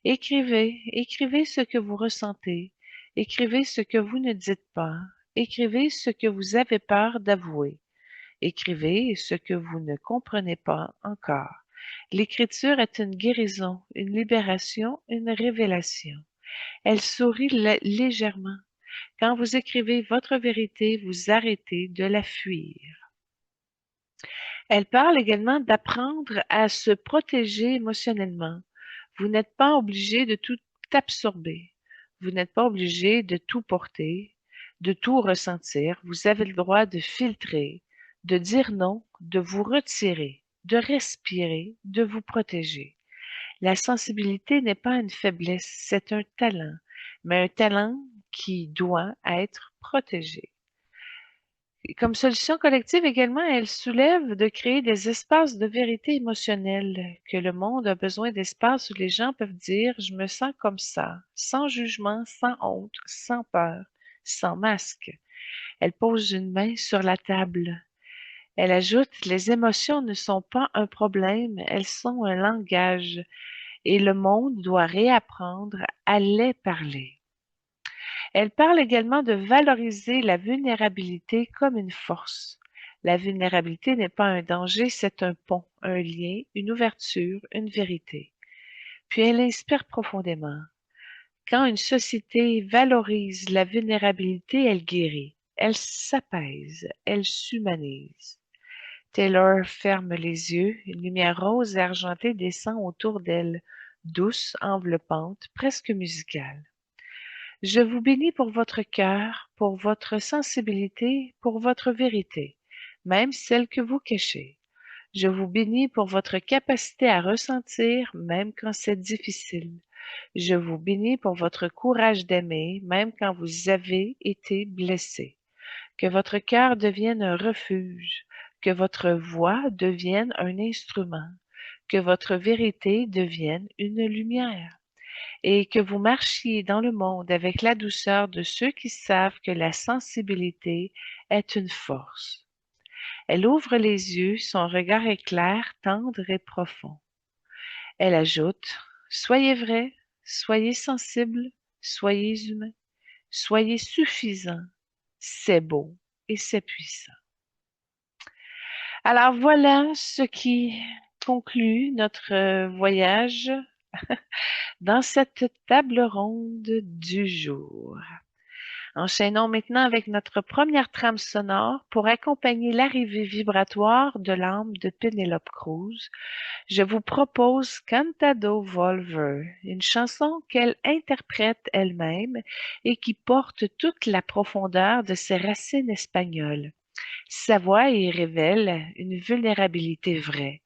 Écrivez, écrivez ce que vous ressentez, écrivez ce que vous ne dites pas, écrivez ce que vous avez peur d'avouer, écrivez ce que vous ne comprenez pas encore. L'écriture est une guérison, une libération, une révélation. Elle sourit légèrement. Quand vous écrivez votre vérité, vous arrêtez de la fuir. Elle parle également d'apprendre à se protéger émotionnellement. Vous n'êtes pas obligé de tout absorber. Vous n'êtes pas obligé de tout porter, de tout ressentir. Vous avez le droit de filtrer, de dire non, de vous retirer, de respirer, de vous protéger. La sensibilité n'est pas une faiblesse, c'est un talent, mais un talent qui doit être protégé. Comme solution collective également, elle soulève de créer des espaces de vérité émotionnelle, que le monde a besoin d'espaces où les gens peuvent dire « je me sens comme ça », sans jugement, sans honte, sans peur, sans masque. Elle pose une main sur la table. Elle ajoute « les émotions ne sont pas un problème, elles sont un langage et le monde doit réapprendre à les parler ». Elle parle également de valoriser la vulnérabilité comme une force. La vulnérabilité n'est pas un danger, c'est un pont, un lien, une ouverture, une vérité. Puis elle inspire profondément. Quand une société valorise la vulnérabilité, elle guérit, elle s'apaise, elle s'humanise. Taylor ferme les yeux, une lumière rose et argentée descend autour d'elle, douce, enveloppante, presque musicale. Je vous bénis pour votre cœur, pour votre sensibilité, pour votre vérité, même celle que vous cachez. Je vous bénis pour votre capacité à ressentir, même quand c'est difficile. Je vous bénis pour votre courage d'aimer, même quand vous avez été blessé. Que votre cœur devienne un refuge, que votre voix devienne un instrument, que votre vérité devienne une lumière, et que vous marchiez dans le monde avec la douceur de ceux qui savent que la sensibilité est une force. Elle ouvre les yeux, son regard est clair, tendre et profond. Elle ajoute: Soyez vrai, soyez sensible, soyez humain, soyez suffisant. C'est beau et c'est puissant. Alors voilà ce qui conclut notre voyage dans cette table ronde du jour. Enchaînons maintenant avec notre première trame sonore pour accompagner l'arrivée vibratoire de l'âme de Penelope Cruz. Je vous propose Cantado Volver, une chanson qu'elle interprète elle-même et qui porte toute la profondeur de ses racines espagnoles. Sa voix y révèle une vulnérabilité vraie,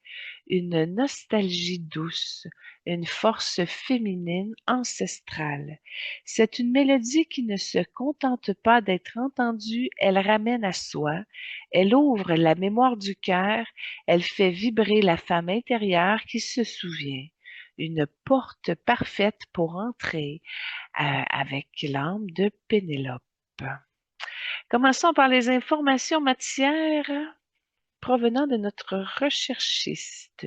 une nostalgie douce, une force féminine ancestrale. C'est une mélodie qui ne se contente pas d'être entendue, elle ramène à soi, elle ouvre la mémoire du cœur, elle fait vibrer la femme intérieure qui se souvient. Une porte parfaite pour entrer avec l'âme de Pénélope. Commençons par les informations matières provenant de notre recherchiste.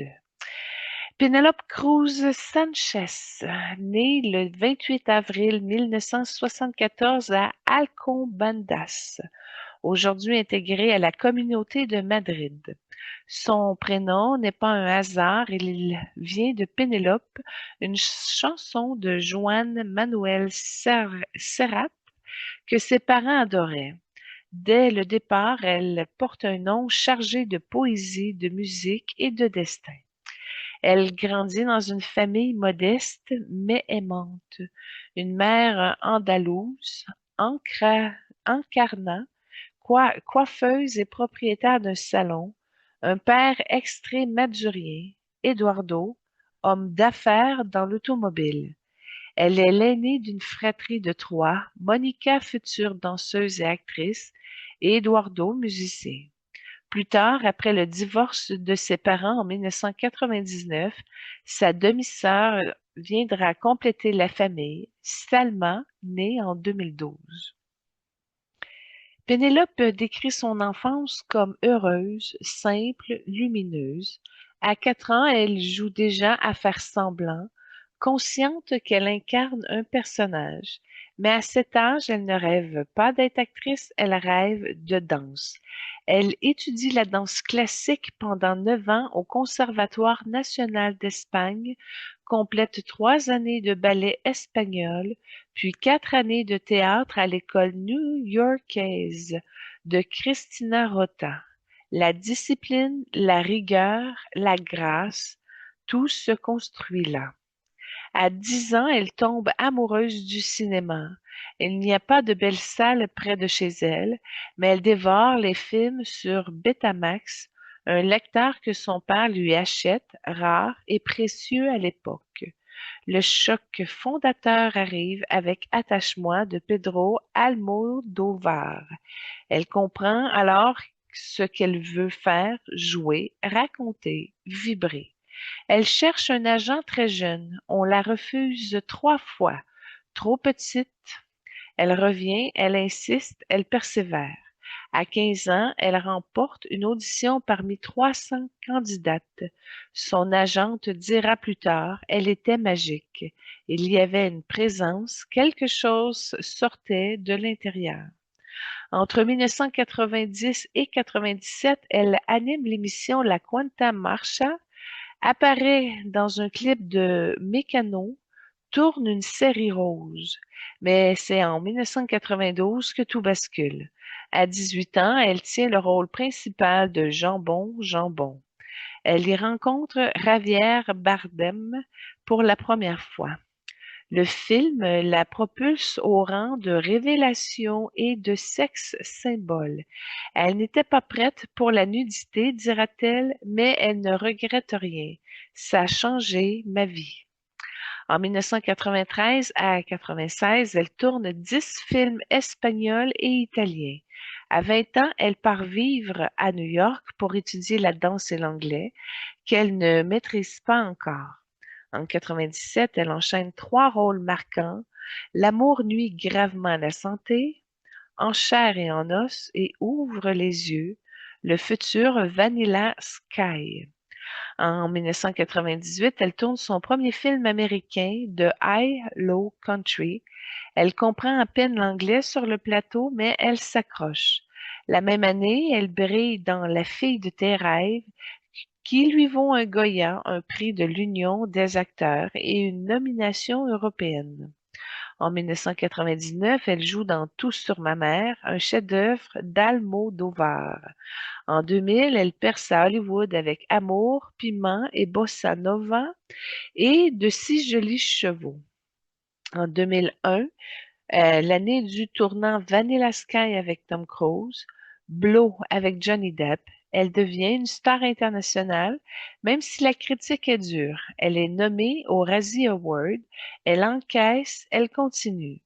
Penelope Cruz Sanchez, née le 28 avril 1974 à Alcobendas, aujourd'hui intégrée à la communauté de Madrid. Son prénom n'est pas un hasard, il vient de Pénélope, une chanson de Juan Manuel Serrat que ses parents adoraient. Dès le départ, elle porte un nom chargé de poésie, de musique et de destin. Elle grandit dans une famille modeste mais aimante. Une mère andalouse, encarna, coiffeuse et propriétaire d'un salon, un père extrait madurien, Eduardo, homme d'affaires dans l'automobile. Elle est l'aînée d'une fratrie de trois, Monica, future danseuse et actrice, et Eduardo, musicien. Plus tard, après le divorce de ses parents en 1999, sa demi-sœur viendra compléter la famille, Salma, née en 2012. Pénélope décrit son enfance comme heureuse, simple, lumineuse. À 4 ans, elle joue déjà à faire semblant, consciente qu'elle incarne un personnage. Mais à cet âge, elle ne rêve pas d'être actrice, elle rêve de danse. Elle étudie la danse classique pendant 9 ans au Conservatoire national d'Espagne, complète 3 années de ballet espagnol, puis 4 années de théâtre à l'école new-yorkaise de Cristina Rota. La discipline, la rigueur, la grâce, tout se construit là. À 10 ans, elle tombe amoureuse du cinéma. Il n'y a pas de belle salle près de chez elle, mais elle dévore les films sur Betamax, un lecteur que son père lui achète, rare et précieux à l'époque. Le choc fondateur arrive avec Attache-moi de Pedro Almodóvar. Elle comprend alors ce qu'elle veut faire, jouer, raconter, vibrer. Elle cherche un agent très jeune. On la refuse 3 fois. Trop petite. Elle revient, elle insiste, elle persévère. À 15 ans, elle remporte une audition parmi 300 candidates. Son agente dira plus tard, elle était magique. Il y avait une présence, quelque chose sortait de l'intérieur. Entre 1990 et 97, elle anime l'émission La Quinta Marcha, apparaît dans un clip de Mécano, tourne une série rose. Mais c'est en 1992 que tout bascule. À 18 ans, elle tient le rôle principal de Jambon Jambon. Elle y rencontre Javier Bardem pour la première fois. Le film la propulse au rang de révélation et de sexe symbole. Elle n'était pas prête pour la nudité, dira-t-elle, mais elle ne regrette rien. Ça a changé ma vie. En 1993 à 96, elle tourne 10 films espagnols et italiens. À 20 ans, elle part vivre à New York pour étudier la danse et l'anglais, qu'elle ne maîtrise pas encore. En 97, elle enchaîne 3 rôles marquants: L'amour nuit gravement à la santé, En chair et en os et Ouvre les yeux, le futur Vanilla Sky. En 1998, elle tourne son premier film américain, The High Low Country. Elle comprend à peine l'anglais sur le plateau, mais elle s'accroche. La même année, elle brille dans La fille de tes rêves, qui lui vaut un Goya, un prix de l'Union des acteurs et une nomination européenne. En 1999, elle joue dans Tout sur ma mère, un chef-d'œuvre d'Almodovar. En 2000, elle perce à Hollywood avec Amour, Piment et Bossa Nova et De si jolis chevaux. En 2001, l'année du tournant Vanilla Sky avec Tom Cruise, Blow avec Johnny Depp, elle devient une star internationale, même si la critique est dure. Elle est nommée au Razzie Award, elle encaisse, elle continue.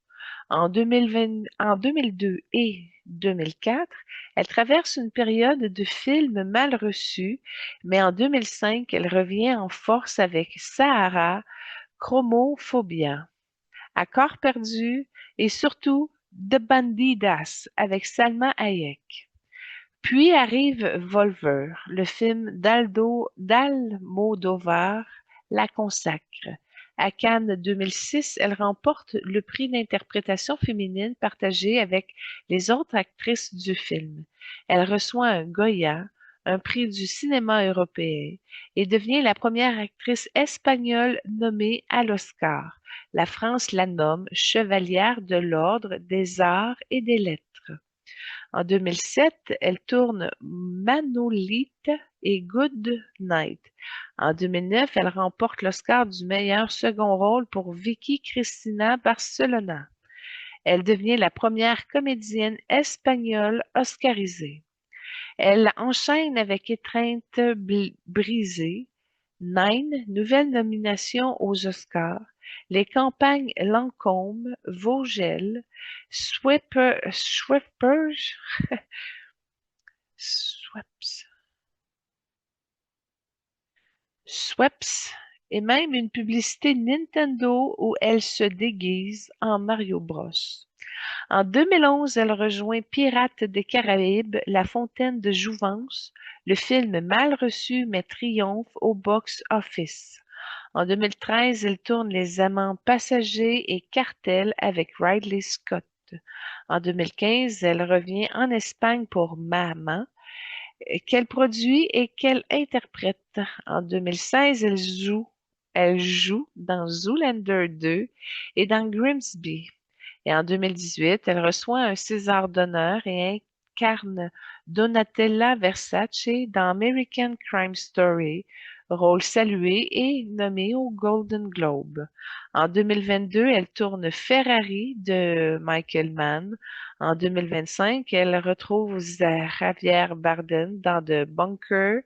En 2002 et 2004, elle traverse une période de films mal reçus, mais en 2005, elle revient en force avec Sahara, Chromophobia, À corps perdu et surtout The Bandidas avec Salma Hayek. Puis arrive Volver, le film d'Almodovar la consacre. À Cannes 2006, elle remporte le prix d'interprétation féminine partagé avec les autres actrices du film. Elle reçoit un Goya, un prix du cinéma européen, et devient la première actrice espagnole nommée à l'Oscar. La France la nomme chevalière de l'Ordre des Arts et des Lettres. En 2007, elle tourne Manolete et Good Night. En 2009, elle remporte l'Oscar du meilleur second rôle pour Vicky Cristina Barcelona. Elle devient la première comédienne espagnole oscarisée. Elle enchaîne avec Étreinte brisée, Nine, nouvelle nomination aux Oscars, les campagnes Lancôme, Vogel, Schweppes Schweppes et même une publicité Nintendo où elle se déguise en Mario Bros. En 2011, elle rejoint Pirates des Caraïbes, La Fontaine de Jouvence, le film mal reçu mais triomphe au box-office. En 2013, elle tourne Les Amants passagers et Cartel avec Ridley Scott. En 2015, elle revient en Espagne pour Maman, qu'elle produit et qu'elle interprète. En 2016, elle joue dans Zoolander 2 et dans Grimsby. Et en 2018, elle reçoit un César d'honneur et incarne Donatella Versace dans American Crime Story, rôle salué et nommé au Golden Globe. En 2022, elle tourne Ferrari de Michael Mann. En 2025, elle retrouve Javier Bardem dans The Bunker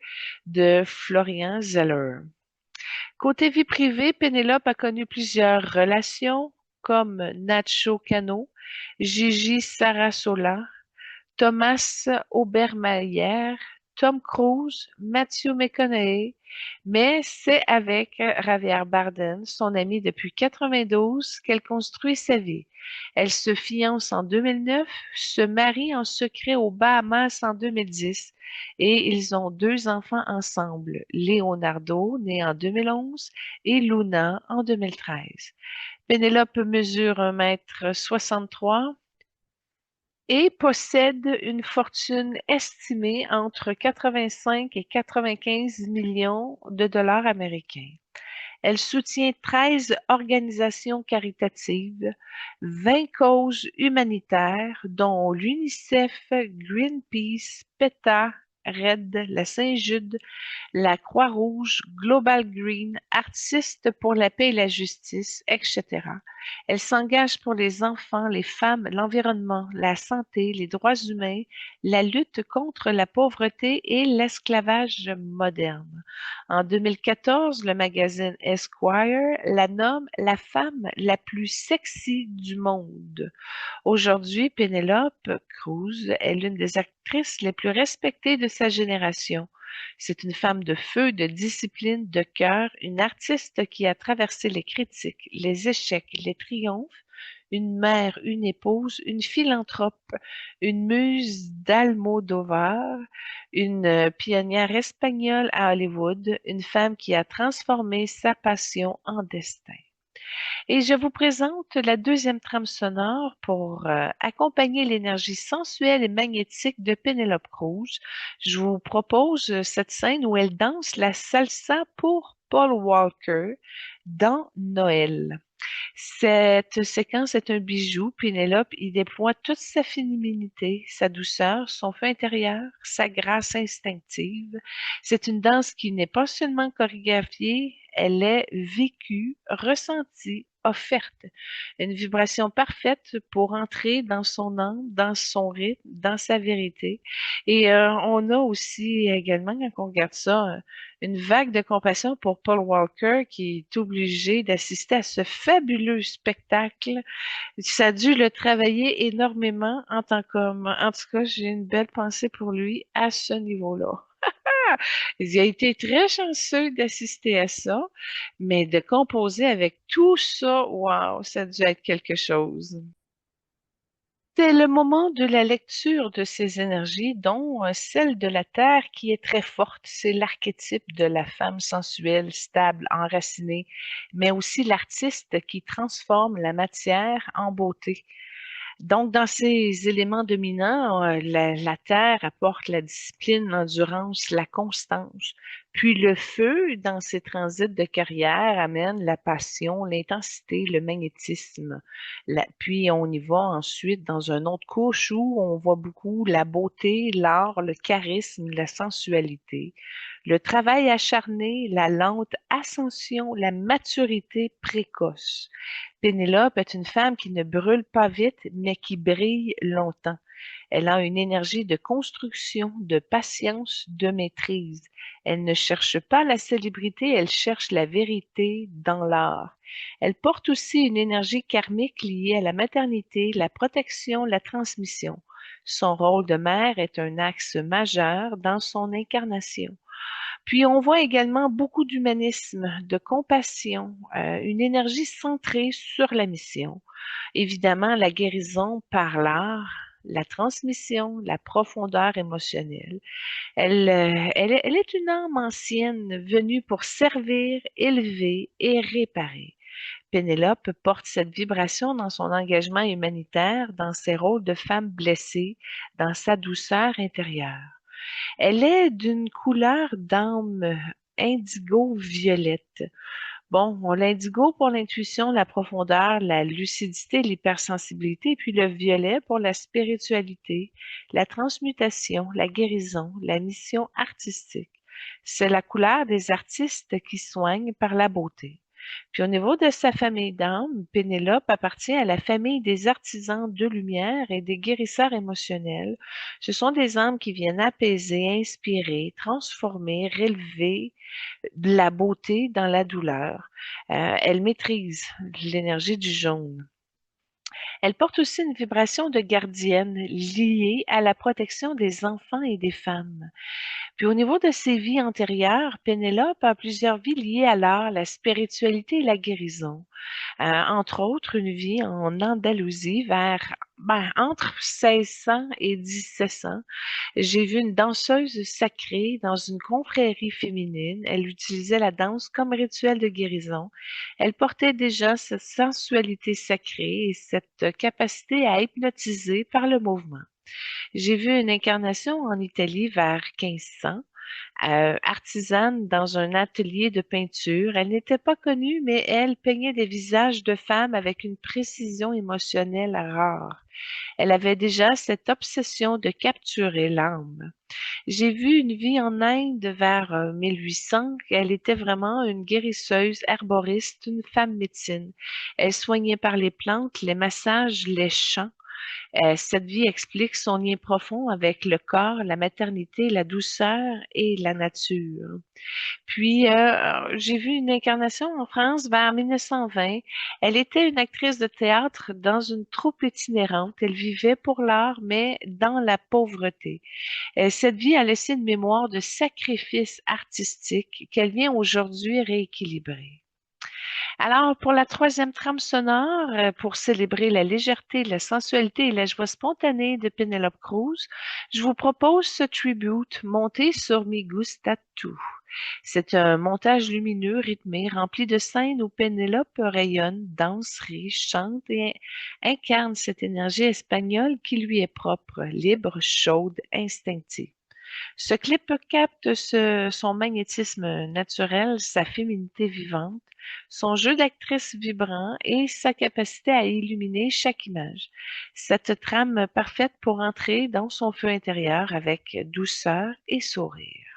de Florian Zeller. Côté vie privée, Pénélope a connu plusieurs relations comme Nacho Cano, Gigi Sarasola, Thomas Obermayr, Tom Cruise, Matthew McConaughey, mais c'est avec Javier Bardem, son ami depuis 92, qu'elle construit sa vie. Elle se fiance en 2009, se marie en secret aux Bahamas en 2010 et ils ont 2 enfants ensemble, Leonardo, né en 2011, et Luna en 2013. Pénélope mesure 1,63 m et possède une fortune estimée entre 85 et 95 millions de dollars américains. Elle soutient 13 organisations caritatives, 20 causes humanitaires, dont l'UNICEF, Greenpeace, PETA, RAID, la Saint-Jude, la Croix-Rouge, Global Green, Artistes pour la paix et la justice, etc. Elle s'engage pour les enfants, les femmes, l'environnement, la santé, les droits humains, la lutte contre la pauvreté et l'esclavage moderne. En 2014, le magazine Esquire la nomme la femme la plus sexy du monde. Aujourd'hui, Penélope Cruz est l'une des actrices les plus respectées de sa génération. C'est une femme de feu, de discipline, de cœur, une artiste qui a traversé les critiques, les échecs, les triomphes, une mère, une épouse, une philanthrope, une muse d'Almodovar, une pionnière espagnole à Hollywood, une femme qui a transformé sa passion en destin. Et je vous présente la deuxième trame sonore pour accompagner l'énergie sensuelle et magnétique de Penélope Cruz. Je vous propose cette scène où elle danse la salsa pour Paul Walker dans Noël. Cette séquence est un bijou. Pénélope y déploie toute sa féminité, sa douceur, son feu intérieur, sa grâce instinctive. C'est une danse qui n'est pas seulement chorégraphiée, elle est vécue, ressentie, offerte. Une vibration parfaite pour entrer dans son âme, dans son rythme, dans sa vérité. Et on a aussi également, quand on regarde ça, une vague de compassion pour Paul Walker qui est obligé d'assister à ce fabuleux spectacle. Ça a dû le travailler énormément en tant qu'homme. En tout cas, j'ai une belle pensée pour lui à ce niveau-là. Il a été très chanceux d'assister à ça, mais de composer avec tout ça, wow, ça a dû être quelque chose. C'est le moment de la lecture de ces énergies, dont celle de la Terre qui est très forte. C'est l'archétype de la femme sensuelle, stable, enracinée, mais aussi l'artiste qui transforme la matière en beauté. Donc, dans ces éléments dominants, la terre apporte la discipline, l'endurance, la constance. Puis le feu, dans ses transits de carrière, amène la passion, l'intensité, le magnétisme. Puis on y va ensuite dans une autre couche où on voit beaucoup la beauté, l'art, le charisme, la sensualité, le travail acharné, la lente ascension, la maturité précoce. Pénélope est une femme qui ne brûle pas vite, mais qui brille longtemps. Elle a une énergie de construction, de patience, de maîtrise. Elle ne cherche pas la célébrité, elle cherche la vérité dans l'art. Elle porte aussi une énergie karmique liée à la maternité, la protection, la transmission. Son rôle de mère est un axe majeur dans son incarnation. Puis on voit également beaucoup d'humanisme, de compassion, une énergie centrée sur la mission. Évidemment, la guérison par l'art, la transmission, la profondeur émotionnelle. Elle est une âme ancienne venue pour servir, élever et réparer. Pénélope porte cette vibration dans son engagement humanitaire, dans ses rôles de femme blessée, dans sa douceur intérieure. Elle est d'une couleur d'âme indigo-violette. Bon, on l'indigo pour l'intuition, la profondeur, la lucidité, l'hypersensibilité, puis le violet pour la spiritualité, la transmutation, la guérison, la mission artistique. C'est la couleur des artistes qui soignent par la beauté. Puis au niveau de sa famille d'âmes, Pénélope appartient à la famille des artisans de lumière et des guérisseurs émotionnels. Ce sont des âmes qui viennent apaiser, inspirer, transformer, relever de la beauté dans la douleur. Elle maîtrise l'énergie du jaune. Elle porte aussi une vibration de gardienne liée à la protection des enfants et des femmes. Puis au niveau de ses vies antérieures, Pénélope a plusieurs vies liées à l'art, la spiritualité et la guérison. Entre autres, une vie en Andalousie entre 1600 et 1700. J'ai vu une danseuse sacrée dans une confrérie féminine. Elle utilisait la danse comme rituel de guérison. Elle portait déjà cette sensualité sacrée et cette capacité à hypnotiser par le mouvement. J'ai vu une incarnation en Italie vers 1500. artisane dans un atelier de peinture. Elle n'était pas connue, mais elle peignait des visages de femmes avec une précision émotionnelle rare. Elle avait déjà cette obsession de capturer l'âme. J'ai vu une vie en Inde vers 1800. Elle était vraiment une guérisseuse, herboriste, une femme médecine. Elle soignait par les plantes, les massages, les chants. Cette vie explique son lien profond avec le corps, la maternité, la douceur et la nature. Puis, j'ai vu une incarnation en France vers 1920. Elle était une actrice de théâtre dans une troupe itinérante. Elle vivait pour l'art, mais dans la pauvreté. Cette vie a laissé une mémoire de sacrifice artistique qu'elle vient aujourd'hui rééquilibrer. Alors, pour la troisième trame sonore, pour célébrer la légèreté, la sensualité et la joie spontanée de Penelope Cruz, je vous propose ce tribute monté sur Mi Gusta Tu. C'est un montage lumineux, rythmé, rempli de scènes où Penelope rayonne, danse, rit, chante et incarne cette énergie espagnole qui lui est propre, libre, chaude, instinctive. Ce clip capte son magnétisme naturel, sa féminité vivante, son jeu d'actrice vibrant et sa capacité à illuminer chaque image. Cette trame parfaite pour entrer dans son feu intérieur avec douceur et sourire.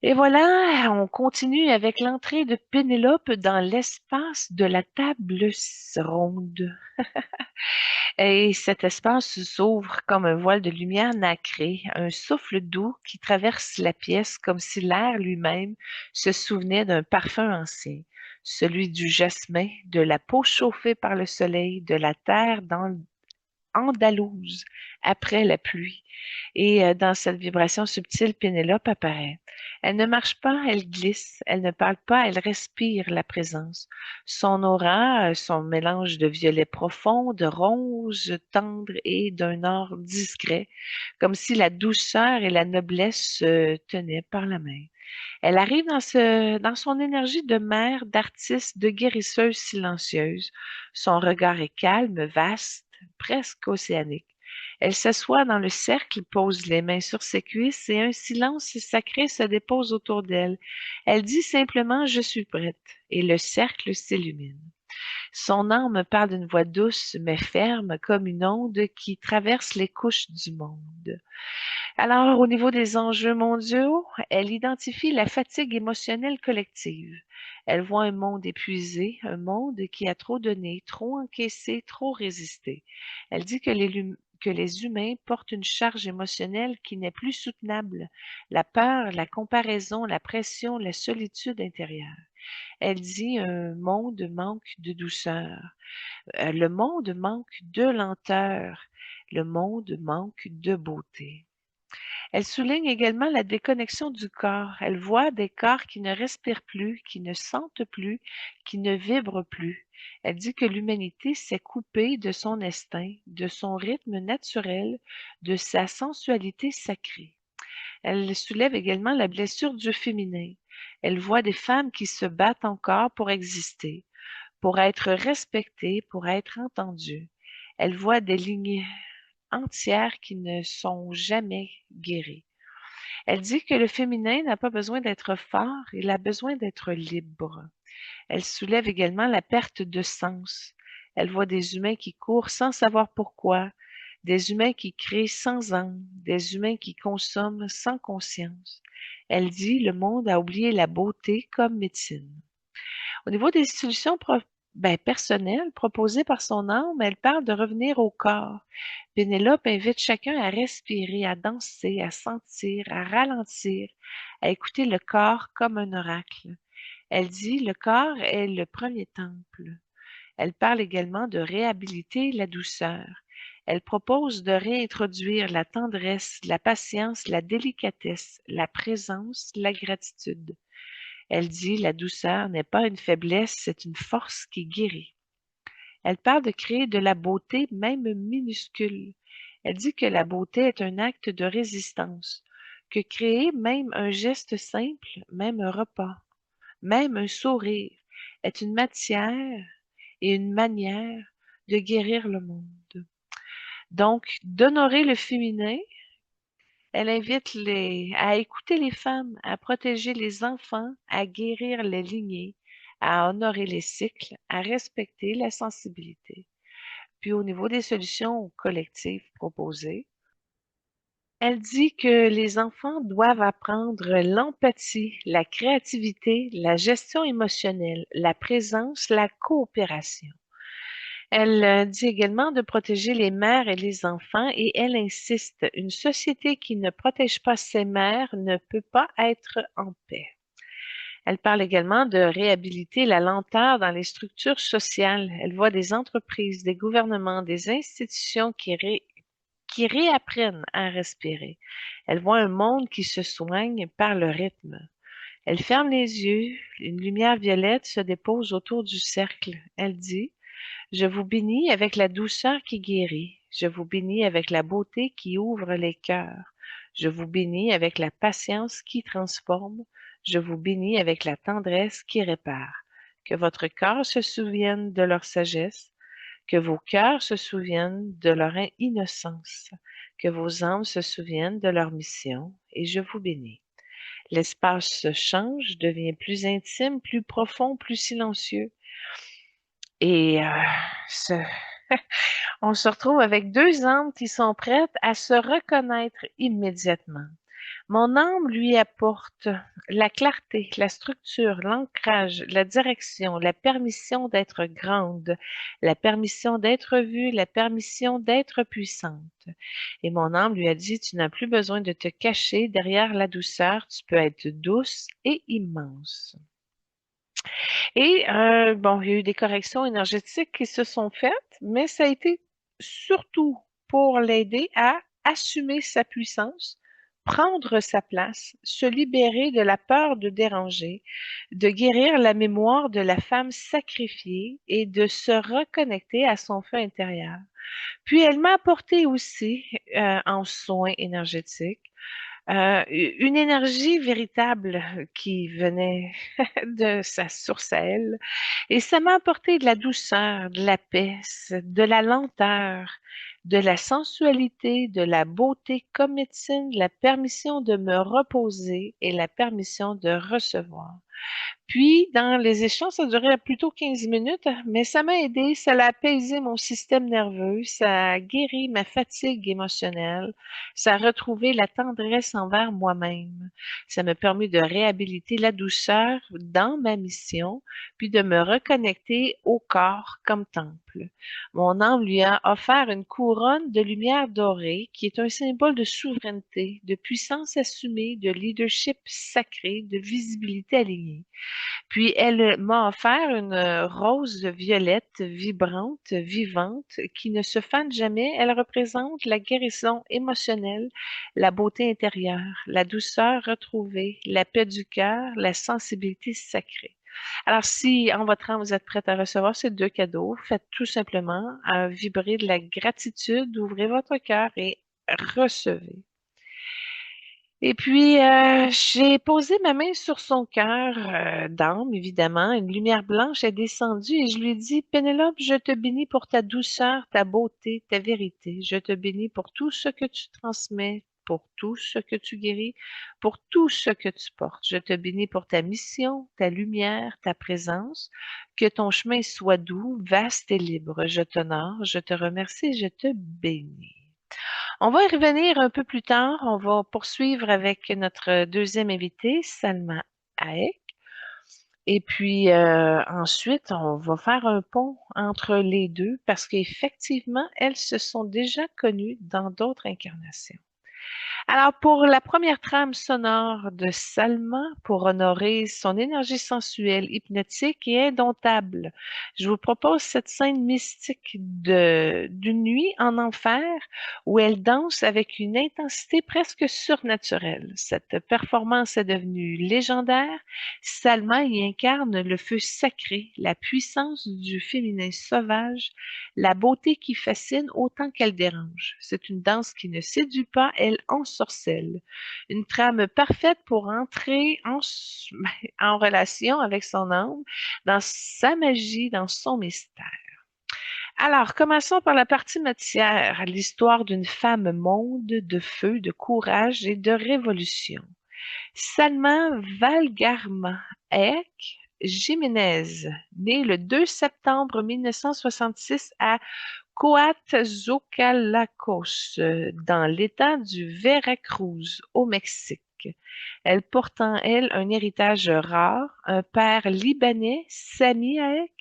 Et voilà, on continue avec l'entrée de Pénélope dans l'espace de la table ronde. Et cet espace s'ouvre comme un voile de lumière nacrée, un souffle doux qui traverse la pièce comme si l'air lui-même se souvenait d'un parfum ancien, celui du jasmin, de la peau chauffée par le soleil, de la terre andalouse après la pluie. Et dans cette vibration subtile, Pénélope apparaît. Elle ne marche pas, elle glisse. Elle ne parle pas, elle respire la présence. Son aura, son mélange de violet profond, de rose tendre et d'un or discret, comme si la douceur et la noblesse se tenaient par la main. Elle arrive dans son énergie de mère, d'artiste, de guérisseuse silencieuse. Son regard est calme, vaste, presque océanique. Elle s'assoit dans le cercle, pose les mains sur ses cuisses et un silence sacré se dépose autour d'elle. Elle dit simplement «Je suis prête» et le cercle s'illumine. Son âme parle d'une voix douce mais ferme comme une onde qui traverse les couches du monde. Alors, au niveau des enjeux mondiaux, elle identifie la fatigue émotionnelle collective. Elle voit un monde épuisé, un monde qui a trop donné, trop encaissé, trop résisté. Elle dit que les humains portent une charge émotionnelle qui n'est plus soutenable. La peur, la comparaison, la pression, la solitude intérieure. Elle dit un monde manque de douceur. Le monde manque de lenteur. Le monde manque de beauté. Elle souligne également la déconnexion du corps. Elle voit des corps qui ne respirent plus, qui ne sentent plus, qui ne vibrent plus. Elle dit que l'humanité s'est coupée de son instinct, de son rythme naturel, de sa sensualité sacrée. Elle soulève également la blessure du féminin. Elle voit des femmes qui se battent encore pour exister, pour être respectées, pour être entendues. Elle voit des lignes entières qui ne sont jamais guéries. Elle dit que le féminin n'a pas besoin d'être fort, il a besoin d'être libre. Elle soulève également la perte de sens. Elle voit des humains qui courent sans savoir pourquoi, des humains qui créent sans âme, des humains qui consomment sans conscience. Elle dit le monde a oublié la beauté comme médecine. Au niveau des solutions personnelles proposées par son âme, elle parle de revenir au corps. Pénélope invite chacun à respirer, à danser, à sentir, à ralentir, à écouter le corps comme un oracle. Elle dit le corps est le premier temple. Elle parle également de réhabiliter la douceur. Elle propose de réintroduire la tendresse, la patience, la délicatesse, la présence, la gratitude. Elle dit la douceur n'est pas une faiblesse, c'est une force qui guérit. Elle parle de créer de la beauté même minuscule. Elle dit que la beauté est un acte de résistance, que créer même un geste simple, même un repas, même un sourire, est une matière et une manière de guérir le monde. Donc, d'honorer le féminin Elle invite à écouter les femmes, à protéger les enfants, à guérir les lignées, à honorer les cycles, à respecter la sensibilité. Puis au niveau des solutions collectives proposées, elle dit que les enfants doivent apprendre l'empathie, la créativité, la gestion émotionnelle, la présence, la coopération. Elle dit également de protéger les mères et les enfants et elle insiste, une société qui ne protège pas ses mères ne peut pas être en paix. Elle parle également de réhabiliter la lenteur dans les structures sociales. Elle voit des entreprises, des gouvernements, des institutions qui réapprennent à respirer. Elle voit un monde qui se soigne par le rythme. Elle ferme les yeux, une lumière violette se dépose autour du cercle. Elle dit, je vous bénis avec la douceur qui guérit. Je vous bénis avec la beauté qui ouvre les cœurs. Je vous bénis avec la patience qui transforme. Je vous bénis avec la tendresse qui répare. Que votre cœur se souvienne de leur sagesse, que vos cœurs se souviennent de leur innocence, que vos âmes se souviennent de leur mission, et je vous bénis. L'espace se change, devient plus intime, plus profond, plus silencieux. Et ce, on se retrouve avec deux âmes qui sont prêtes à se reconnaître immédiatement. Mon âme lui apporte la clarté, la structure, l'ancrage, la direction, la permission d'être grande, la permission d'être vue, la permission d'être puissante. Et mon âme lui a dit, tu n'as plus besoin de te cacher derrière la douceur, tu peux être douce et immense. Et bon, il y a eu des corrections énergétiques qui se sont faites, mais ça a été surtout pour l'aider à assumer sa puissance, prendre sa place, se libérer de la peur de déranger, de guérir la mémoire de la femme sacrifiée et de se reconnecter à son feu intérieur. Puis elle m'a apporté aussi en soins énergétiques une énergie véritable qui venait de sa source à elle. Et ça m'a apporté de la douceur, de la paix, de la lenteur, de la sensualité, de la beauté comme médecine, la permission de me reposer et la permission de recevoir. Puis, dans les échanges, ça durait plutôt 15 minutes, mais ça m'a aidé, ça a apaisé mon système nerveux, ça a guéri ma fatigue émotionnelle, ça a retrouvé la tendresse envers moi-même. Ça m'a permis de réhabiliter la douceur dans ma mission, puis de me reconnecter au corps comme temple. Mon âme lui a offert une couronne de lumière dorée qui est un symbole de souveraineté, de puissance assumée, de leadership sacré, de visibilité alignée. Puis elle m'a offert une rose violette vibrante, vivante, qui ne se fane jamais. Elle représente la guérison émotionnelle, la beauté intérieure, la douceur retrouvée, la paix du cœur, la sensibilité sacrée. Alors, si en votre âme vous êtes prête à recevoir ces deux cadeaux, faites tout simplement vibrer de la gratitude, ouvrez votre cœur et recevez. Et puis, j'ai posé ma main sur son cœur d'âme, évidemment. Une lumière blanche est descendue et je lui ai dit, Pénélope, je te bénis pour ta douceur, ta beauté, ta vérité. Je te bénis pour tout ce que tu transmets, pour tout ce que tu guéris, pour tout ce que tu portes. Je te bénis pour ta mission, ta lumière, ta présence. Que ton chemin soit doux, vaste et libre. Je t'honore, je te remercie, je te bénis. On va y revenir un peu plus tard. On va poursuivre avec notre deuxième invitée, Salma Hayek. Et puis ensuite, on va faire un pont entre les deux parce qu'effectivement, elles se sont déjà connues dans d'autres incarnations. Alors, pour la première trame sonore de Salma, pour honorer son énergie sensuelle, hypnotique et indomptable, je vous propose cette scène mystique d'une nuit en enfer où elle danse avec une intensité presque surnaturelle. Cette performance est devenue légendaire. Salma y incarne le feu sacré, la puissance du féminin sauvage, la beauté qui fascine autant qu'elle dérange. C'est une danse qui ne séduit pas, elle ensorcelle. Une trame parfaite pour entrer en relation avec son âme, dans sa magie, dans son mystère. Alors, commençons par la partie matière, l'histoire d'une femme monde de feu, de courage et de révolution. Salma Valgarma Ek Jiménez, née le 2 septembre 1966 à Coatzacoalcos, dans l'État du Veracruz, au Mexique. Elle porte en elle un héritage rare, un père libanais, Sami Aek,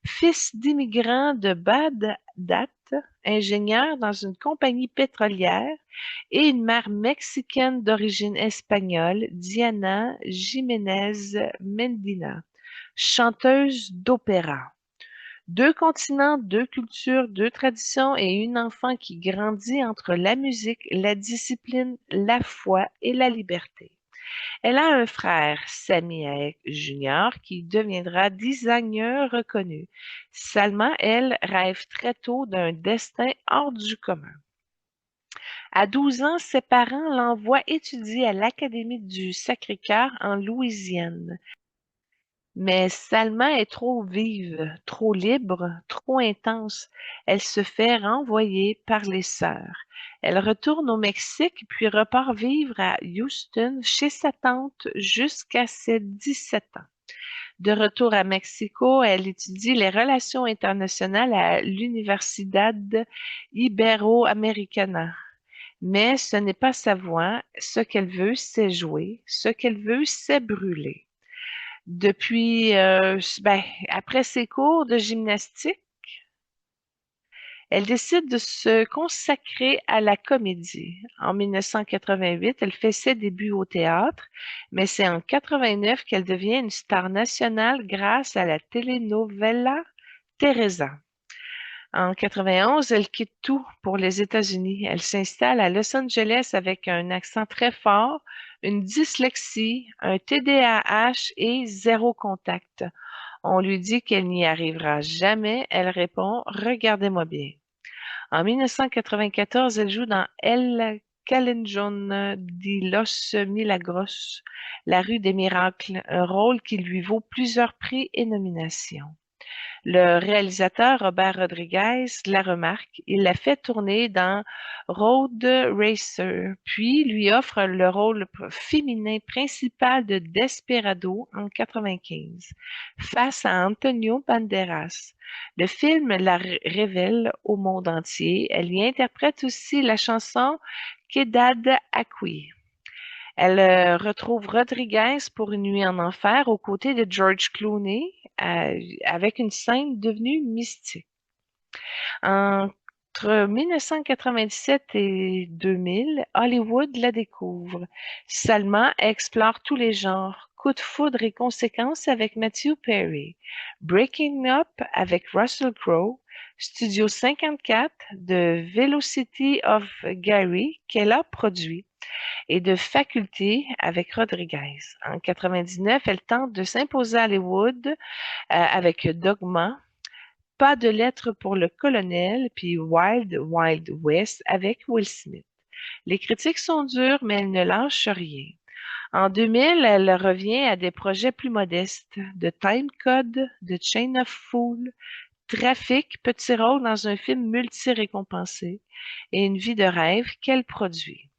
fils d'immigrants de Bagdad, ingénieur dans une compagnie pétrolière, et une mère mexicaine d'origine espagnole, Diana Jiménez Medina, chanteuse d'opéra. Deux continents, deux cultures, deux traditions et une enfant qui grandit entre la musique, la discipline, la foi et la liberté. Elle a un frère, Sami Aek Jr., qui deviendra designer reconnu. Salma, elle, rêve très tôt d'un destin hors du commun. À 12 ans, ses parents l'envoient étudier à l'Académie du Sacré-Cœur en Louisiane. Mais Salma est trop vive, trop libre, trop intense. Elle se fait renvoyer par les sœurs. Elle retourne au Mexique puis repart vivre à Houston chez sa tante jusqu'à ses 17 ans. De retour à Mexico, elle étudie les relations internationales à l'Universidad Iberoamericana. Mais ce n'est pas sa voix. Ce qu'elle veut, c'est jouer. Ce qu'elle veut, c'est brûler. Depuis, après ses cours de gymnastique, elle décide de se consacrer à la comédie. En 1988, elle fait ses débuts au théâtre, mais c'est en 89 qu'elle devient une star nationale grâce à la telenovela Teresa. En 91, elle quitte tout pour les États-Unis. Elle s'installe à Los Angeles avec un accent très fort, une dyslexie, un TDAH et zéro contact. On lui dit qu'elle n'y arrivera jamais. Elle répond: regardez-moi bien. En 1994, elle joue dans El Callejon de los Milagros, la rue des miracles, un rôle qui lui vaut plusieurs prix et nominations. Le réalisateur Robert Rodriguez la remarque, il la fait tourner dans Road Racer, puis lui offre le rôle féminin principal de Desperado en 1995, face à Antonio Banderas. Le film la révèle au monde entier. Elle y interprète aussi la chanson Quedad Aquí. Elle retrouve Rodriguez pour Une nuit en enfer aux côtés de George Clooney, avec une scène devenue mystique. Entre 1997 et 2000, Hollywood la découvre. Salma explore tous les genres. Coup de foudre et conséquences avec Matthew Perry. Breaking Up avec Russell Crowe. Studio 54 de Velocity of Gary qu'elle a produit et de Faculté avec Rodriguez. En 99, elle tente de s'imposer à Hollywood avec Dogma, Pas de lettre pour le colonel, puis Wild Wild West avec Will Smith. Les critiques sont dures, mais elle ne lâche rien. En 2000, elle revient à des projets plus modestes, de Time Code, de Chain of Fool, Trafic, petit rôle dans un film multi-récompensé, et Une vie de rêve qu'elle produit.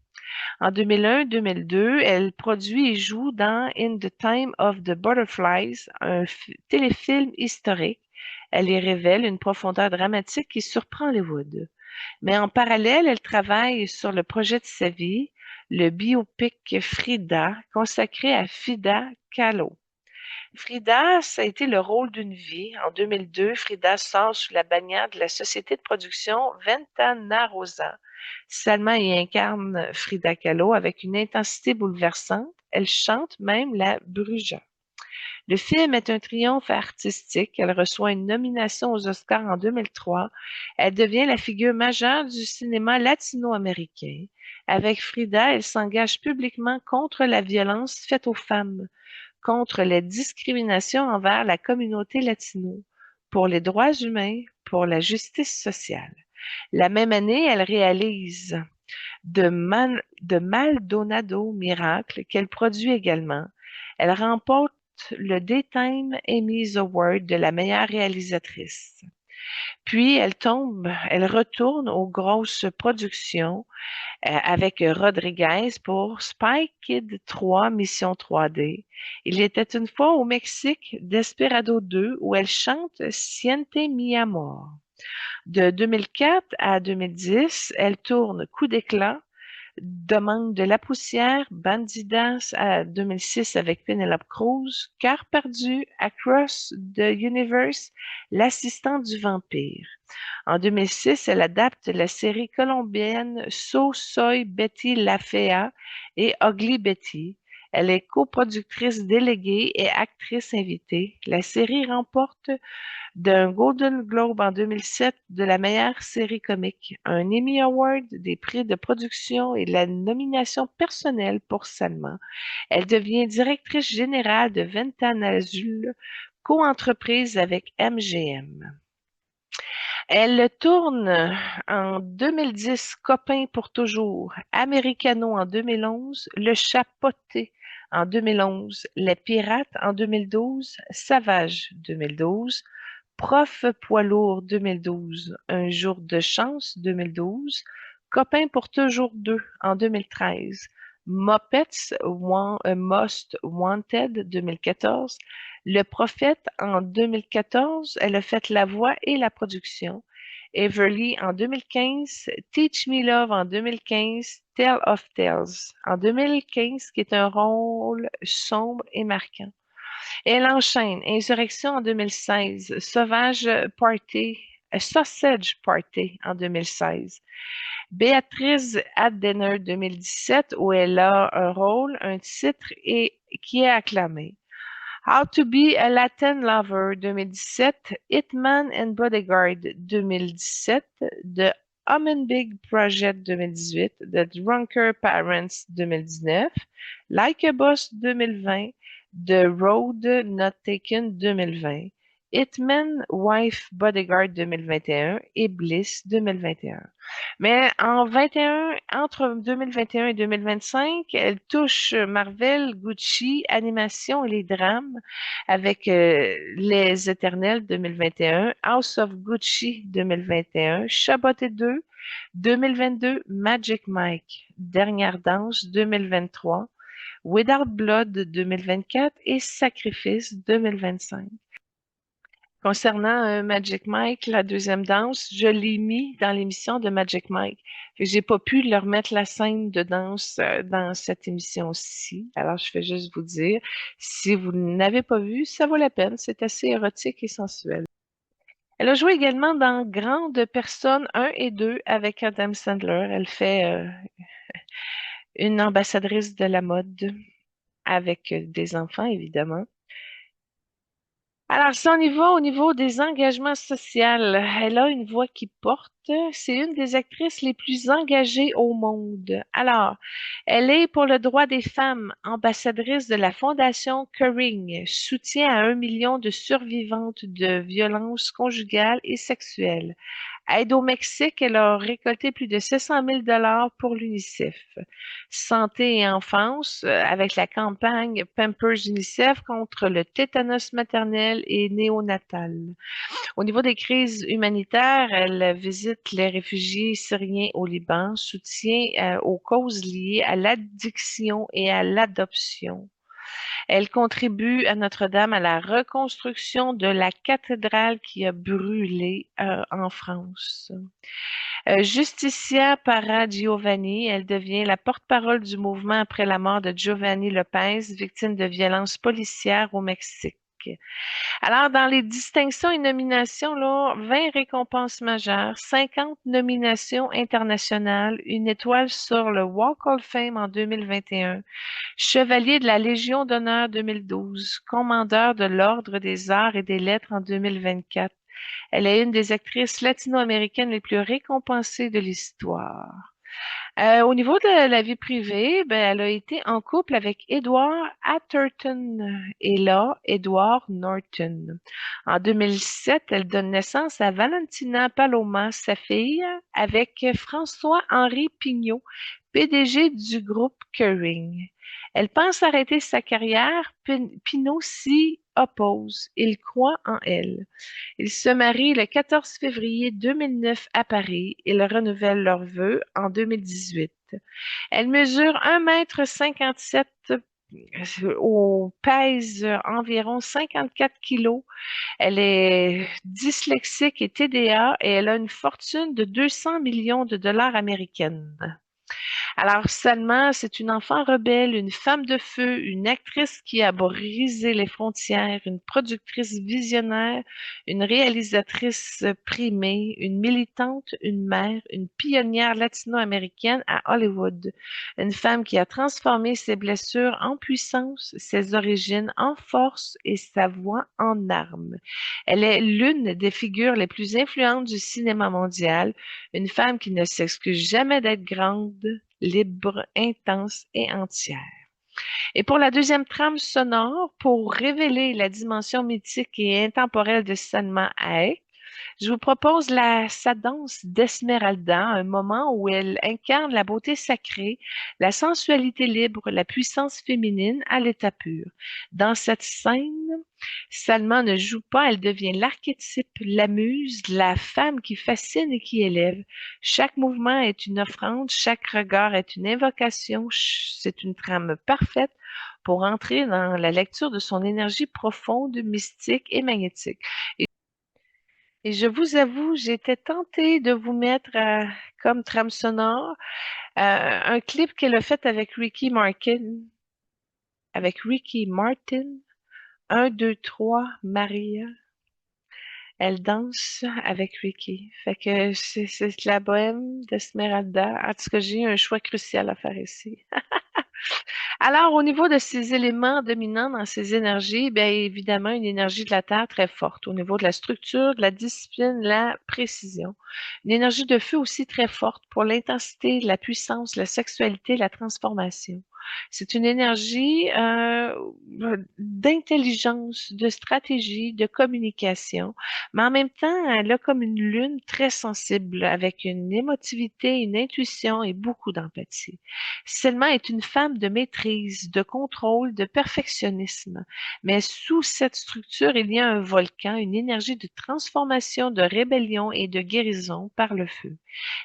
En 2001-2002, elle produit et joue dans In the Time of the Butterflies, un téléfilm historique. Elle y révèle une profondeur dramatique qui surprend Hollywood. Mais en parallèle, elle travaille sur le projet de sa vie, le biopic Frida, consacré à Frida Kahlo. Frida, ça a été le rôle d'une vie. En 2002, Frida sort sous la bannière de la société de production Ventana Rosa. Salma y incarne Frida Kahlo avec une intensité bouleversante. Elle chante même la Bruja. Le film est un triomphe artistique. Elle reçoit une nomination aux Oscars en 2003. Elle devient la figure majeure du cinéma latino-américain. Avec Frida, elle s'engage publiquement contre la violence faite aux femmes, contre les discriminations envers la communauté latino, pour les droits humains, pour la justice sociale. La même année, elle réalise de Maldonado Miracle, qu'elle produit également. Elle remporte le Daytime Emmys Award de la meilleure réalisatrice. Puis elle retourne aux grosses productions avec Rodriguez pour Spy Kid 3 Mission 3D. Il était une fois au Mexique, Desperado 2, où elle chante Siente mi amor. De 2004 à 2010, elle tourne Coup d'éclat, Demande de la poussière, Bandidas à 2006 avec Penelope Cruz, Cœur perdu, Across the Universe, L'assistant du vampire. En 2006, elle adapte la série colombienne So Soy Betty la Fea et Ugly Betty. Elle est coproductrice déléguée et actrice invitée. La série remporte d'un Golden Globe en 2007 de la meilleure série comique, un Emmy Award, des prix de production et la nomination personnelle pour Salma. Elle devient directrice générale de Ventana Azul, co-entreprise avec MGM. Elle tourne en 2010 Copain pour toujours, Americano en 2011, Le Chapoté en 2011, Les Pirates en 2012, Savage 2012, Prof poids lourd 2012, Un jour de chance 2012, Copain pour toujours 2 en 2013, Most Wanted 2014, Le Prophète en 2014, elle a fait la voix et la production, Everly en 2015, Teach Me Love en 2015, Tale of Tales en 2015, qui est un rôle sombre et marquant. Elle enchaîne Insurrection en 2016, Sausage Party en 2016, Béatrice at Dinner 2017 où elle a un rôle, un titre et qui est acclamé. How to be a Latin Lover 2017, Hitman and Bodyguard 2017, The Big Project 2018, The Drunker Parents 2019, Like a Boss 2020, The Road Not Taken 2020, Hitman Wife Bodyguard 2021 et Bliss 2021. Mais entre 2021 et 2025, elle touche Marvel, Gucci, animation et les drames avec Les Éternels 2021, House of Gucci 2021, Chaboté 2 2022, Magic Mike, Dernière danse 2023, Without Blood 2024 et Sacrifice 2025. Concernant Magic Mike, la deuxième danse, je l'ai mis dans l'émission de Magic Mike. J'ai pas pu leur mettre la scène de danse dans cette émission-ci. Alors, je vais juste vous dire, si vous n'avez pas vu, ça vaut la peine. C'est assez érotique et sensuel. Elle a joué également dans Grandes personnes 1 et 2 avec Adam Sandler. Elle fait une ambassadrice de la mode avec des enfants, évidemment. Alors, si on y va au niveau des engagements sociaux, elle a une voix qui porte. C'est une des actrices les plus engagées au monde. Alors, elle est pour le droit des femmes, ambassadrice de la Fondation Kering, soutien à 1 million de survivantes de violences conjugales et sexuelles. Aide au Mexique, elle a récolté plus de 700 000 pour l'UNICEF. Santé et enfance, avec la campagne Pampers UNICEF contre le tétanos maternel et néonatal. Au niveau des crises humanitaires, elle visite les réfugiés syriens au Liban, soutient aux causes liées à l'addiction et à l'adoption. Elle contribue à Notre-Dame à la reconstruction de la cathédrale qui a brûlé en France. Justicia Para Giovanni, elle devient la porte-parole du mouvement après la mort de Giovanni Lopez, victime de violences policières au Mexique. Alors, dans les distinctions et nominations, là, 20 récompenses majeures, 50 nominations internationales, une étoile sur le Walk of Fame en 2021, chevalier de la Légion d'honneur 2012, commandeur de l'Ordre des arts et des lettres en 2024. Elle est une des actrices latino-américaines les plus récompensées de l'histoire. Au niveau de la vie privée, ben, elle a été en couple avec Edward Atherton et là, Edward Norton. En 2007, elle donne naissance à Valentina Paloma, sa fille, avec François-Henri Pignot, PDG du groupe Kering. Elle pense arrêter sa carrière, Pinot, si oppose. Ils croient en elle. Ils se marient le 14 février 2009 à Paris. Ils renouvellent leurs vœux en 2018. Elle mesure 1,57 m, pèse environ 54 kilos. Elle est dyslexique et TDA et elle a une fortune de 200 millions de dollars américains. Alors, Salma, c'est une enfant rebelle, une femme de feu, une actrice qui a brisé les frontières, une productrice visionnaire, une réalisatrice primée, une militante, une mère, une pionnière latino-américaine à Hollywood, une femme qui a transformé ses blessures en puissance, ses origines en force et sa voix en arme. Elle est l'une des figures les plus influentes du cinéma mondial, une femme qui ne s'excuse jamais d'être grande, libre, intense et entière. Et pour la deuxième trame sonore, pour révéler la dimension mythique et intemporelle de Salma Hayek, je vous propose sa danse d'Esmeralda, un moment où elle incarne la beauté sacrée, la sensualité libre, la puissance féminine à l'état pur. Dans cette scène, Salma ne joue pas, elle devient l'archétype, la muse, la femme qui fascine et qui élève. Chaque mouvement est une offrande, chaque regard est une invocation, c'est une trame parfaite pour entrer dans la lecture de son énergie profonde, mystique et magnétique. Et je vous avoue, j'étais tentée de vous mettre comme trame sonore un clip qu'elle a fait avec Ricky Martin. Avec Ricky Martin. 1, 2, 3, Maria. Elle danse avec Ricky. Fait que c'est la bohème d'Esmeralda. En tout cas, j'ai eu un choix crucial à faire ici. Alors, au niveau de ces éléments dominants dans ces énergies, bien évidemment, une énergie de la Terre très forte. Au niveau de la structure, de la discipline, la précision. Une énergie de feu aussi très forte pour l'intensité, la puissance, la sexualité, la transformation. C'est une énergie d'intelligence, de stratégie, de communication, mais en même temps, elle a comme une lune très sensible, avec une émotivité, une intuition et beaucoup d'empathie. Selma est une femme de maîtrise, de contrôle, de perfectionnisme. Mais sous cette structure, il y a un volcan, une énergie de transformation, de rébellion et de guérison par le feu.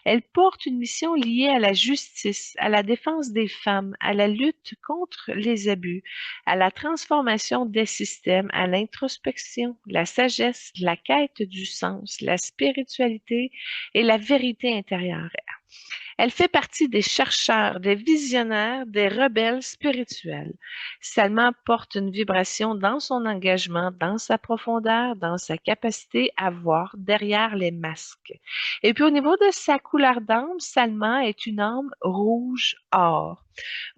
Elle porte une mission liée à la justice, à la défense des femmes, à la lutte contre les abus, à la transformation des systèmes, à l'introspection, la sagesse, la quête du sens, la spiritualité et la vérité intérieure. Elle fait partie des chercheurs, des visionnaires, des rebelles spirituels. Salma porte une vibration dans son engagement, dans sa profondeur, dans sa capacité à voir derrière les masques. Et puis au niveau de sa couleur d'âme, Salma est une âme rouge or.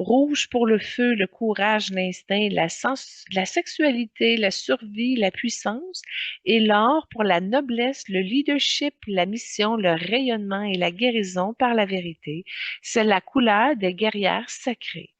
Rouge pour le feu, le courage, l'instinct, la sexualité, la survie, la puissance, et l'or pour la noblesse, le leadership, la mission, le rayonnement et la guérison par la vérité. C'est la couleur des guerrières sacrées.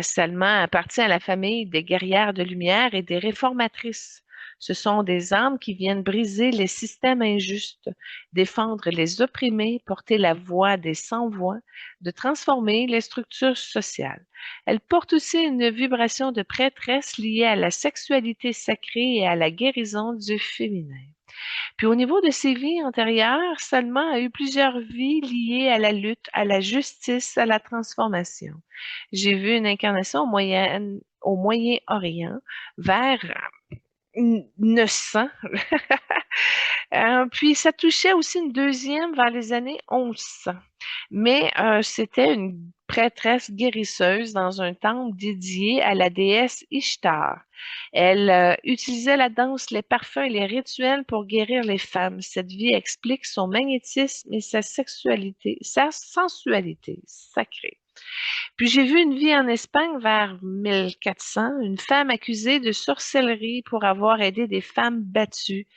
Salma appartient à la famille des guerrières de lumière et des réformatrices. Ce sont des âmes qui viennent briser les systèmes injustes, défendre les opprimés, porter la voix des sans-voix, de transformer les structures sociales. Elle porte aussi une vibration de prêtresse liée à la sexualité sacrée et à la guérison du féminin. Puis au niveau de ses vies antérieures, Salma a eu plusieurs vies liées à la lutte, à la justice, à la transformation. J'ai vu une incarnation au Moyen-Orient vers 900. Puis ça touchait aussi une deuxième vers les années 1100. Mais c'était une prêtresse guérisseuse dans un temple dédié à la déesse Ishtar. Elle utilisait la danse, les parfums et les rituels pour guérir les femmes. Cette vie explique son magnétisme et sa sexualité, sa sensualité sacrée. Puis j'ai vu une vie en Espagne vers 1400, une femme accusée de sorcellerie pour avoir aidé des femmes battues.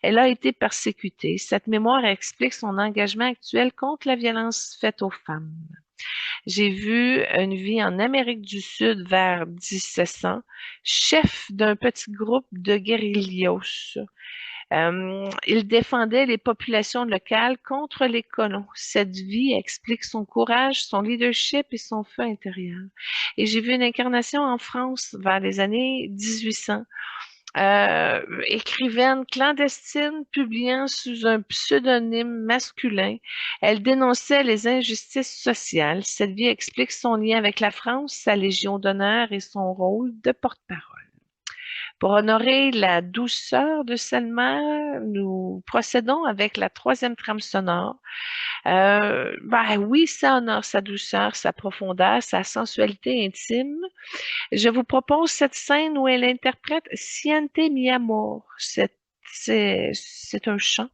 Elle a été persécutée. Cette mémoire explique son engagement actuel contre la violence faite aux femmes. J'ai vu une vie en Amérique du Sud vers 1700, chef d'un petit groupe de guérillos. Il défendait les populations locales contre les colons. Cette vie explique son courage, son leadership et son feu intérieur. Et j'ai vu une incarnation en France vers les années 1800. Écrivaine clandestine publiant sous un pseudonyme masculin, elle dénonçait les injustices sociales. Cette vie explique son lien avec la France, sa Légion d'honneur et son rôle de porte-parole. Pour honorer la douceur de Selma, nous procédons avec la troisième trame sonore. Ben oui, ça honore sa douceur, sa profondeur, sa sensualité intime. Je vous propose cette scène où elle interprète Siente mi amor. C'est un chant.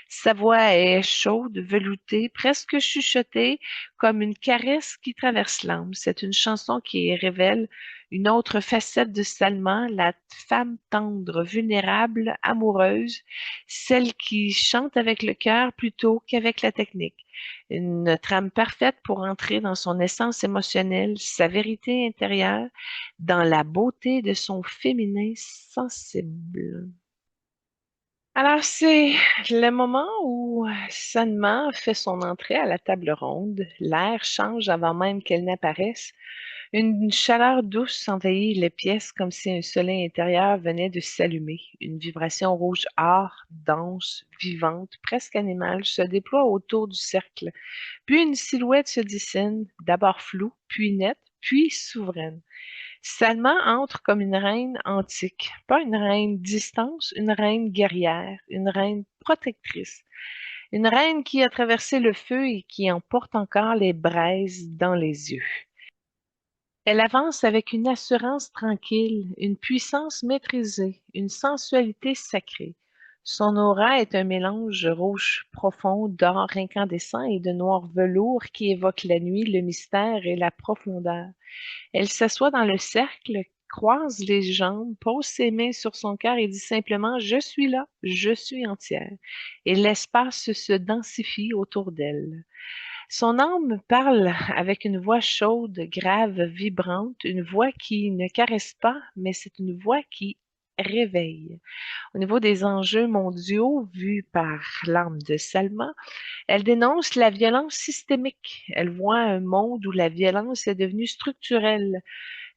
Sa voix est chaude, veloutée, presque chuchotée, comme une caresse qui traverse l'âme. C'est une chanson qui révèle une autre facette de Salma, la femme tendre, vulnérable, amoureuse, celle qui chante avec le cœur plutôt qu'avec la technique. Une trame parfaite pour entrer dans son essence émotionnelle, sa vérité intérieure, dans la beauté de son féminin sensible. Alors, c'est le moment où Sanma fait son entrée à la table ronde. L'air change avant même qu'elle n'apparaisse. Une chaleur douce envahit les pièces comme si un soleil intérieur venait de s'allumer. Une vibration rouge âre, dense, vivante, presque animale, se déploie autour du cercle. Puis une silhouette se dessine, d'abord floue, puis nette, puis souveraine. Salma entre comme une reine antique, pas une reine distance, une reine guerrière, une reine protectrice, une reine qui a traversé le feu et qui en porte encore les braises dans les yeux. Elle avance avec une assurance tranquille, une puissance maîtrisée, une sensualité sacrée. Son aura est un mélange rouge profond, d'or incandescent et de noir velours qui évoque la nuit, le mystère et la profondeur. Elle s'assoit dans le cercle, croise les jambes, pose ses mains sur son cœur et dit simplement: Je suis là, je suis entière. Et l'espace se densifie autour d'elle. Son âme parle avec une voix chaude, grave, vibrante, une voix qui ne caresse pas, mais c'est une voix qui réveille. Au niveau des enjeux mondiaux vus par l'âme de Salma, elle dénonce la violence systémique. Elle voit un monde où la violence est devenue structurelle.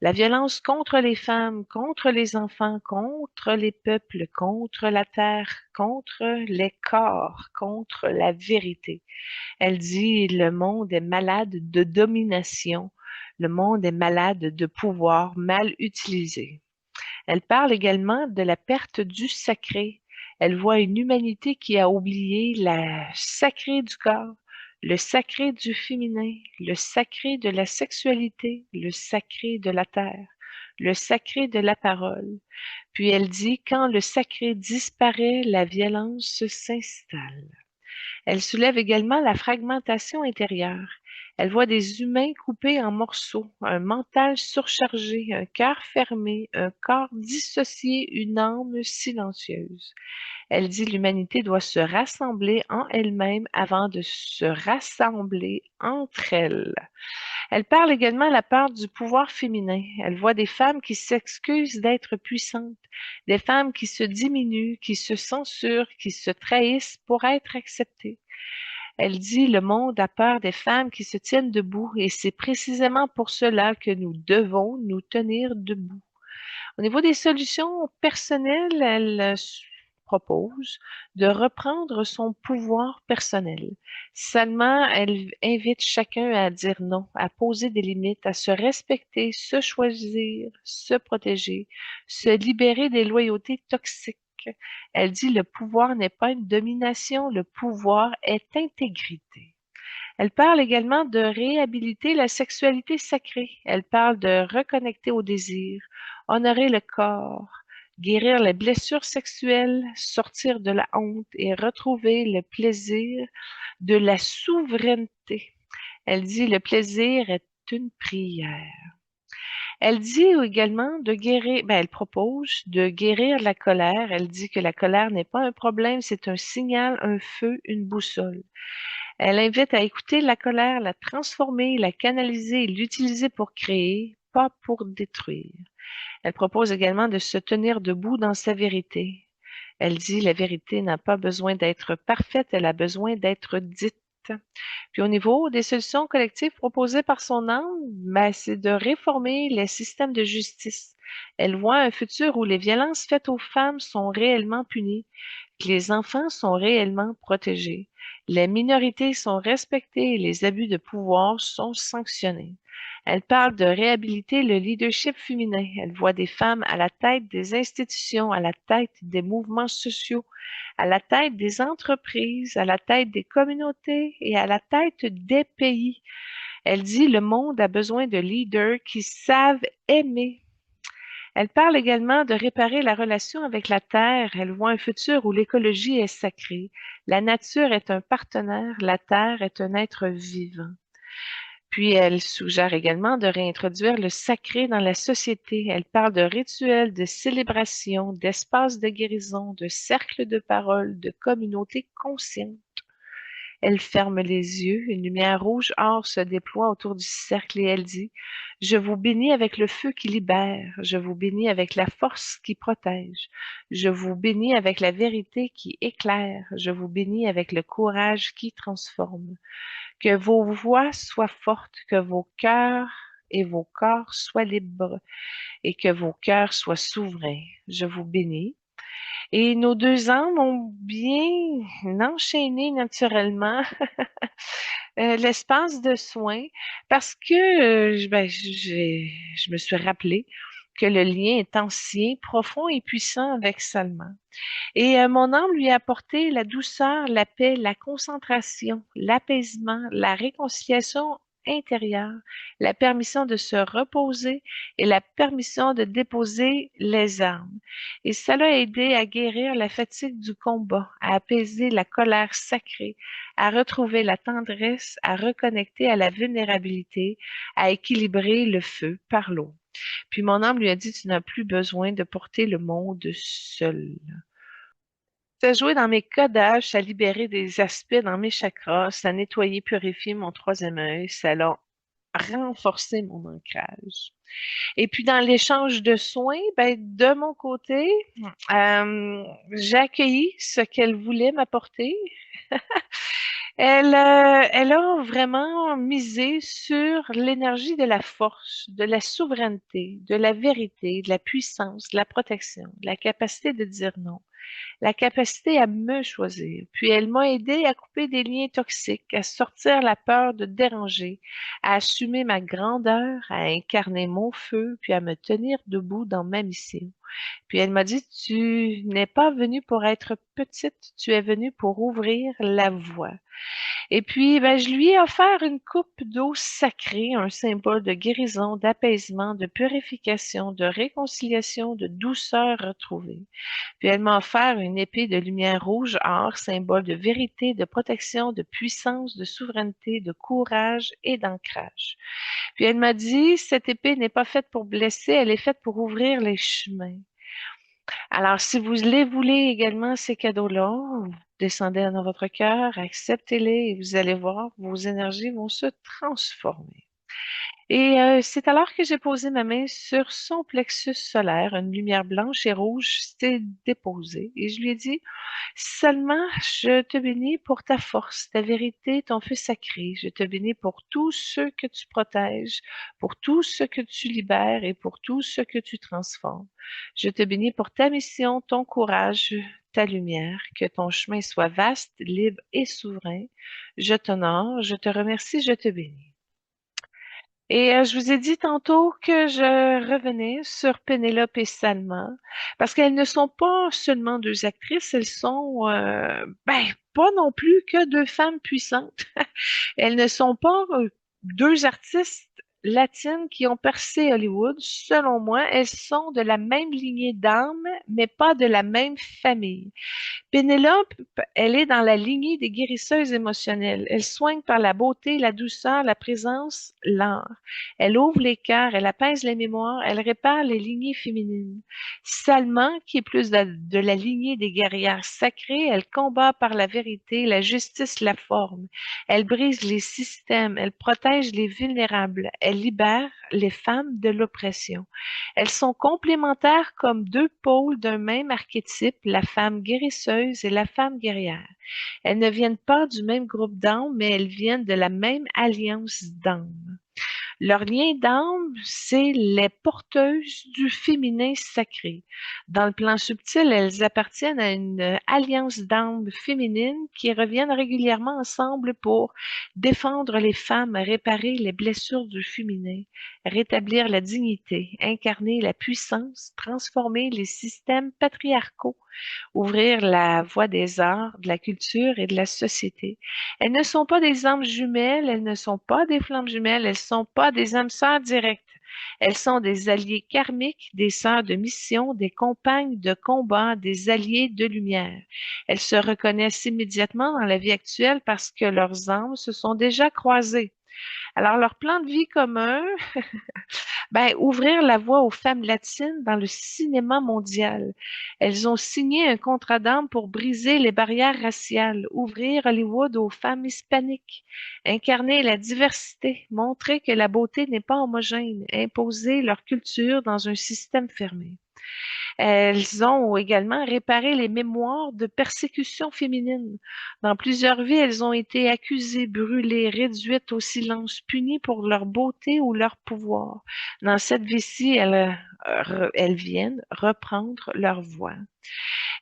La violence contre les femmes, contre les enfants, contre les peuples, contre la terre, contre les corps, contre la vérité. Elle dit: le monde est malade de domination, le monde est malade de pouvoir mal utilisé. Elle parle également de la perte du sacré. Elle voit une humanité qui a oublié le sacré du corps, le sacré du féminin, le sacré de la sexualité, le sacré de la terre, le sacré de la parole. Puis elle dit: quand le sacré disparaît, la violence s'installe. Elle soulève également la fragmentation intérieure. Elle voit des humains coupés en morceaux, un mental surchargé, un cœur fermé, un corps dissocié, une âme silencieuse. Elle dit: l'humanité doit se rassembler en elle-même avant de se rassembler entre elles. Elle parle également de la part du pouvoir féminin. Elle voit des femmes qui s'excusent d'être puissantes, des femmes qui se diminuent, qui se censurent, qui se trahissent pour être acceptées. Elle dit: le monde a peur des femmes qui se tiennent debout et c'est précisément pour cela que nous devons nous tenir debout. Au niveau des solutions personnelles, elle propose de reprendre son pouvoir personnel. Seulement, elle invite chacun à dire non, à poser des limites, à se respecter, se choisir, se protéger, se libérer des loyautés toxiques. Elle dit: le pouvoir n'est pas une domination, le pouvoir est intégrité. Elle parle également de réhabiliter la sexualité sacrée. Elle parle de reconnecter au désir, honorer le corps, guérir les blessures sexuelles, sortir de la honte et retrouver le plaisir de la souveraineté. Elle dit: le plaisir est une prière. Elle dit également de guérir, elle propose de guérir la colère. Elle dit que la colère n'est pas un problème, c'est un signal, un feu, une boussole. Elle invite à écouter la colère, la transformer, la canaliser et l'utiliser pour créer, pas pour détruire. Elle propose également de se tenir debout dans sa vérité. Elle dit: la vérité n'a pas besoin d'être parfaite, elle a besoin d'être dite. Puis au niveau des solutions collectives proposées par son âme, c'est de réformer les systèmes de justice. Elle voit un futur où les violences faites aux femmes sont réellement punies, que les enfants sont réellement protégés, les minorités sont respectées et les abus de pouvoir sont sanctionnés. Elle parle de réhabiliter le leadership féminin. Elle voit des femmes à la tête des institutions, à la tête des mouvements sociaux, à la tête des entreprises, à la tête des communautés et à la tête des pays. Elle dit le monde a besoin de leaders qui savent aimer. Elle parle également de réparer la relation avec la Terre. Elle voit un futur où l'écologie est sacrée. La nature est un partenaire, la Terre est un être vivant. Puis elle suggère également de réintroduire le sacré dans la société. Elle parle de rituels, de célébrations, d'espaces de guérison, de cercles de parole, de communautés conscientes. Elle ferme les yeux, une lumière rouge or se déploie autour du cercle et elle dit: Je vous bénis avec le feu qui libère, je vous bénis avec la force qui protège, je vous bénis avec la vérité qui éclaire, je vous bénis avec le courage qui transforme. Que vos voix soient fortes, que vos cœurs et vos corps soient libres et que vos cœurs soient souverains. Je vous bénis. Et nos 2 âmes ont bien enchaîné naturellement l'espace de soins parce que je me suis rappelé que le lien est ancien, profond et puissant avec Salma. Et mon âme lui a apporté la douceur, la paix, la concentration, l'apaisement, la réconciliation intérieure, la permission de se reposer et la permission de déposer les armes. Et cela a aidé à guérir la fatigue du combat, à apaiser la colère sacrée, à retrouver la tendresse, à reconnecter à la vulnérabilité, à équilibrer le feu par l'eau. Puis mon âme lui a dit, tu n'as plus besoin de porter le monde seul. Ça a joué dans mes codages, ça a libéré des aspects dans mes chakras, ça a nettoyé, purifié mon troisième œil, ça a renforcé mon ancrage. Et puis dans l'échange de soins, ben, de mon côté, j'ai accueilli ce qu'elle voulait m'apporter. Elle a vraiment misé sur l'énergie de la force, de la souveraineté, de la vérité, de la puissance, de la protection, de la capacité de dire non, la capacité à me choisir. Puis elle m'a aidé à couper des liens toxiques, à sortir la peur de déranger, à assumer ma grandeur, à incarner mon feu, puis à me tenir debout dans ma mission. Puis elle m'a dit, tu n'es pas venue pour être petite, tu es venue pour ouvrir la voie. Et puis, ben, je lui ai offert une coupe d'eau sacrée, un symbole de guérison, d'apaisement, de purification, de réconciliation, de douceur retrouvée. Puis elle m'a offert une épée de lumière rouge or, symbole de vérité, de protection, de puissance, de souveraineté, de courage et d'ancrage. Puis elle m'a dit, cette épée n'est pas faite pour blesser, elle est faite pour ouvrir les chemins. Alors, si vous les voulez également, ces cadeaux-là, vous descendez dans votre cœur, acceptez-les et vous allez voir, vos énergies vont se transformer. Et c'est alors que j'ai posé ma main sur son plexus solaire, une lumière blanche et rouge s'est déposée. Et je lui ai dit, seulement je te bénis pour ta force, ta vérité, ton feu sacré. Je te bénis pour tout ce que tu protèges, pour tout ce que tu libères et pour tout ce que tu transformes. Je te bénis pour ta mission, ton courage, ta lumière, que ton chemin soit vaste, libre et souverain. Je t'honore, je te remercie, je te bénis. Et je vous ai dit tantôt que je revenais sur Pénélope et Salma parce qu'elles ne sont pas seulement 2 actrices, elles sont, ben, pas non plus que 2 femmes puissantes. Elles ne sont pas, 2 artistes latines qui ont percé Hollywood. Selon moi, elles sont de la même lignée d'âme, mais pas de la même famille. Pénélope, elle est dans la lignée des guérisseuses émotionnelles. Elle soigne par la beauté, la douceur, la présence, l'art. Elle ouvre les cœurs, elle apaise les mémoires, elle répare les lignées féminines. Salma, qui est plus de la lignée des guerrières sacrées, elle combat par la vérité, la justice, la forme. Elle brise les systèmes, elle protège les vulnérables, elle libère les femmes de l'oppression. Elles sont complémentaires comme 2 pôles d'un même archétype, la femme guérisseuse et la femme guerrière. Elles ne viennent pas du même groupe d'âmes, mais elles viennent de la même alliance d'âmes. Leur lien d'âme, c'est les porteuses du féminin sacré. Dans le plan subtil, elles appartiennent à une alliance d'âmes féminines qui reviennent régulièrement ensemble pour défendre les femmes, réparer les blessures du féminin, rétablir la dignité, incarner la puissance, transformer les systèmes patriarcaux, ouvrir la voie des arts, de la culture et de la société. Elles ne sont pas des âmes jumelles, elles ne sont pas des flammes jumelles, elles ne sont pas des âmes sœurs directes. Elles sont des alliés karmiques, des sœurs de mission, des compagnes de combat, des alliés de lumière. Elles se reconnaissent immédiatement dans la vie actuelle parce que leurs âmes se sont déjà croisées. Alors, leur plan de vie commun, ben, ouvrir la voie aux femmes latines dans le cinéma mondial. Elles ont signé un contrat d'âme pour briser les barrières raciales, ouvrir Hollywood aux femmes hispaniques, incarner la diversité, montrer que la beauté n'est pas homogène, imposer leur culture dans un système fermé. Elles ont également réparé les mémoires de persécutions féminines. Dans plusieurs vies, elles ont été accusées, brûlées, réduites au silence, punies pour leur beauté ou leur pouvoir. Dans cette vie-ci, elles viennent reprendre leur voix.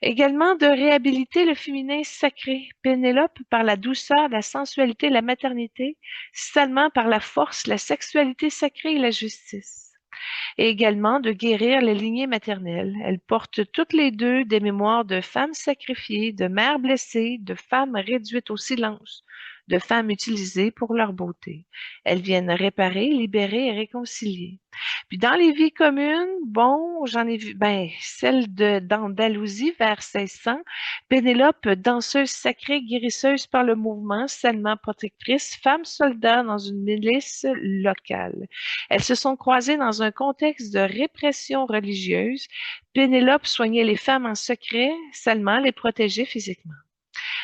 Également de réhabiliter le féminin sacré. Pénélope par la douceur, la sensualité, la maternité, Salma par la force, la sexualité sacrée et la justice et également de guérir les lignées maternelles. Elles portent toutes les deux des mémoires de femmes sacrifiées, de mères blessées, de femmes réduites au silence, de femmes utilisées pour leur beauté. Elles viennent réparer, libérer et réconcilier. Puis dans les vies communes, bon, j'en ai vu, ben, celle d'Andalousie vers 1600, Pénélope, danseuse sacrée, guérisseuse par le mouvement, seulement protectrice, femme soldat dans une milice locale. Elles se sont croisées dans un contexte de répression religieuse. Pénélope soignait les femmes en secret, seulement les protégeait physiquement.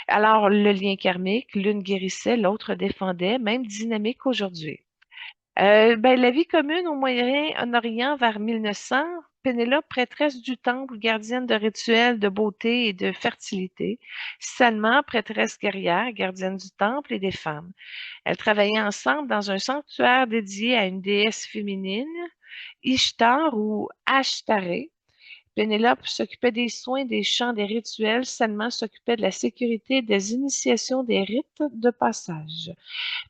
Alors, le lien karmique, l'une guérissait, l'autre défendait, même dynamique aujourd'hui. Ben, la vie commune au Moyen-Orient vers 1900, Pénélope, prêtresse du temple, gardienne de rituels de beauté et de fertilité. Salma, prêtresse guerrière, gardienne du temple et des femmes. Elles travaillaient ensemble dans un sanctuaire dédié à une déesse féminine, Ishtar ou Ashtaré. Pénélope s'occupait des soins, des chants, des rituels. Salma s'occupait de la sécurité, des initiations, des rites de passage.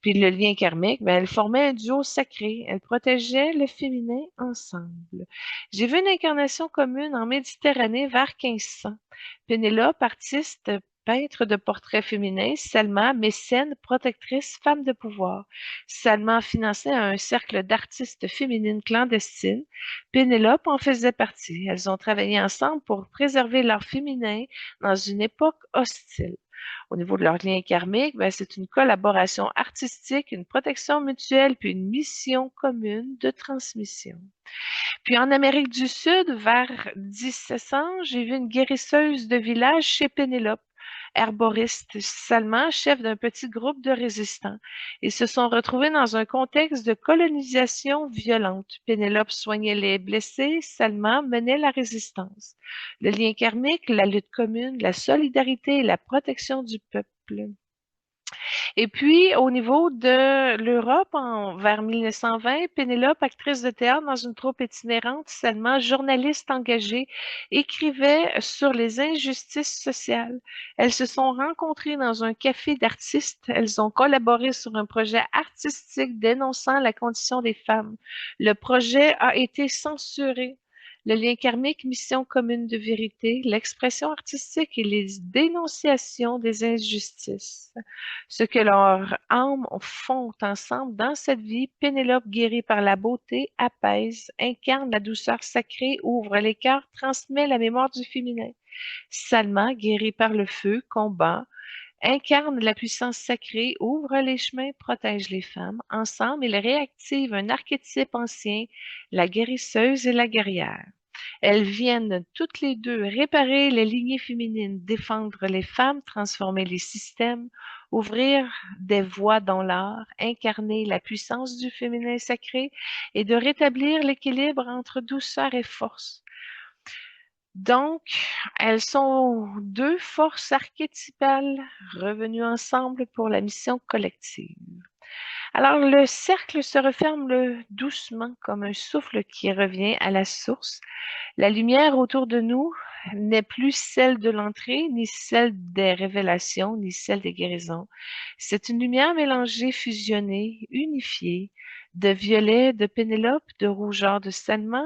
Puis le lien karmique, ben, elles formaient un duo sacré. Elles protégeaient le féminin ensemble. J'ai vu une incarnation commune en Méditerranée vers 1500. Pénélope, artiste, peintre de portraits féminins. Salma, mécène, protectrice, femme de pouvoir. Salma finançait un cercle d'artistes féminines clandestines. Pénélope en faisait partie. Elles ont travaillé ensemble pour préserver l'art féminin dans une époque hostile. Au niveau de leur lien karmique, ben, c'est une collaboration artistique, une protection mutuelle, puis une mission commune de transmission. Puis en Amérique du Sud, vers 1700, j'ai vu une guérisseuse de village chez Pénélope, herboriste, Salma, chef d'un petit groupe de résistants. Ils se sont retrouvés dans un contexte de colonisation violente. Pénélope soignait les blessés, Salma menait la résistance. Le lien karmique, la lutte commune, la solidarité et la protection du peuple. Et puis, au niveau de l'Europe, vers 1920, Pénélope, actrice de théâtre dans une troupe itinérante, seulement journaliste engagée, écrivait sur les injustices sociales. Elles se sont rencontrées dans un café d'artistes. Elles ont collaboré sur un projet artistique dénonçant la condition des femmes. Le projet a été censuré. Le lien karmique, mission commune de vérité, l'expression artistique et les dénonciations des injustices. Ce que leurs âmes font ensemble dans cette vie, Pénélope, guérie par la beauté, apaise, incarne la douceur sacrée, ouvre les cœurs, transmet la mémoire du féminin. Salma, guérie par le feu, combat, incarne la puissance sacrée, ouvre les chemins, protège les femmes. Ensemble, ils réactivent un archétype ancien, la guérisseuse et la guerrière. Elles viennent toutes les deux réparer les lignées féminines, défendre les femmes, transformer les systèmes, ouvrir des voies dans l'art, incarner la puissance du féminin sacré et de rétablir l'équilibre entre douceur et force. Donc, elles sont deux forces archétypales revenues ensemble pour la mission collective. Alors, le cercle se referme doucement comme un souffle qui revient à la source. La lumière autour de nous n'est plus celle de l'entrée, ni celle des révélations, ni celle des guérisons. C'est une lumière mélangée, fusionnée, unifiée, de violet, de Pénélope, de rougeur de Salma,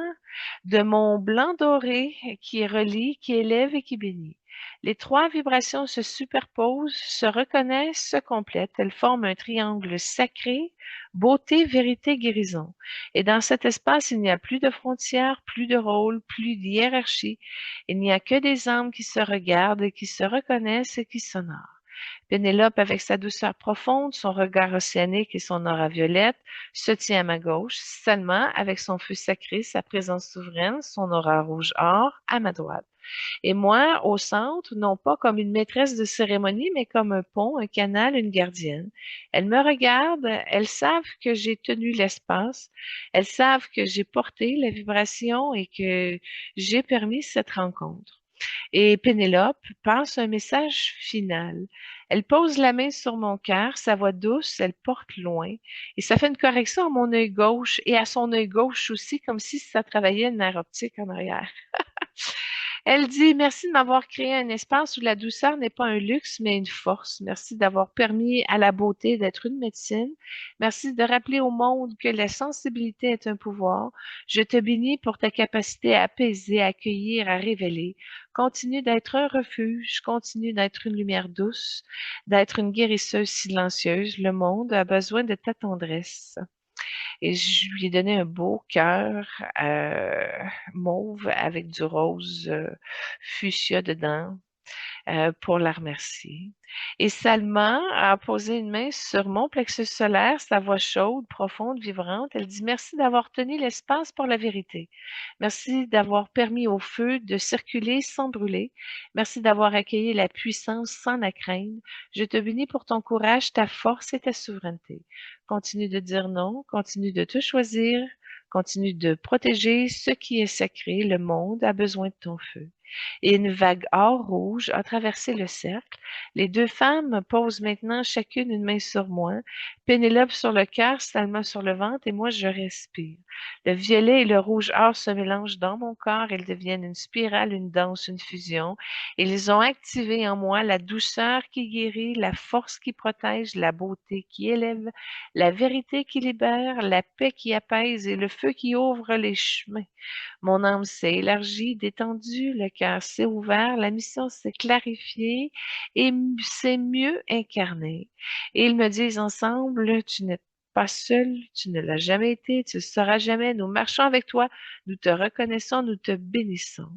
de mon blanc doré qui relie, qui élève et qui bénit. Les trois vibrations se superposent, se reconnaissent, se complètent. Elles forment un triangle sacré, beauté, vérité, guérison. Et dans cet espace, il n'y a plus de frontières, plus de rôles, plus d'hiérarchie. Il n'y a que des âmes qui se regardent, qui se reconnaissent et qui s'honorent. Pénélope, avec sa douceur profonde, son regard océanique et son aura violette, se tient à ma gauche. Salma, avec son feu sacré, sa présence souveraine, son aura rouge or, à ma droite. Et moi, au centre, non pas comme une maîtresse de cérémonie, mais comme un pont, un canal, une gardienne. Elles me regardent, elles savent que j'ai tenu l'espace, elles savent que j'ai porté la vibration et que j'ai permis cette rencontre. Et Pénélope passe un message final. Elle pose la main sur mon cœur, sa voix douce, elle porte loin. Et ça fait une correction à mon œil gauche et à son œil gauche aussi, comme si ça travaillait une nerf optique en arrière. Elle dit: «Merci de m'avoir créé un espace où la douceur n'est pas un luxe, mais une force. Merci d'avoir permis à la beauté d'être une médecine. Merci de rappeler au monde que la sensibilité est un pouvoir. Je te bénis pour ta capacité à apaiser, à accueillir, à révéler. Continue d'être un refuge, continue d'être une lumière douce, d'être une guérisseuse silencieuse. Le monde a besoin de ta tendresse.» Et je lui ai donné un beau cœur mauve avec du rose fuchsia dedans pour la remercier. Et Salma a posé une main sur mon plexus solaire, sa voix chaude, profonde, vibrante. Elle dit: «Merci d'avoir tenu l'espace pour la vérité. Merci d'avoir permis au feu de circuler sans brûler. Merci d'avoir accueilli la puissance sans la craindre. Je te bénis pour ton courage, ta force et ta souveraineté. Continue de dire non, continue de te choisir, continue de protéger ce qui est sacré. Le monde a besoin de ton feu.» Et une vague or rouge a traversé le cercle. Les deux femmes posent maintenant chacune une main sur moi, Pénélope sur le cœur, Salma sur le ventre, et moi je respire. Le violet et le rouge or se mélangent dans mon corps, ils deviennent une spirale, une danse, une fusion. Ils ont activé en moi la douceur qui guérit, la force qui protège, la beauté qui élève, la vérité qui libère, la paix qui apaise et le feu qui ouvre les chemins. Mon âme s'est élargie, détendue, le cœur s'est ouvert, la mission s'est clarifiée et s'est mieux incarnée. Et ils me disent ensemble: «Tu n'es pas seul, tu ne l'as jamais été, tu ne le seras jamais. Nous marchons avec toi, nous te reconnaissons, nous te bénissons.»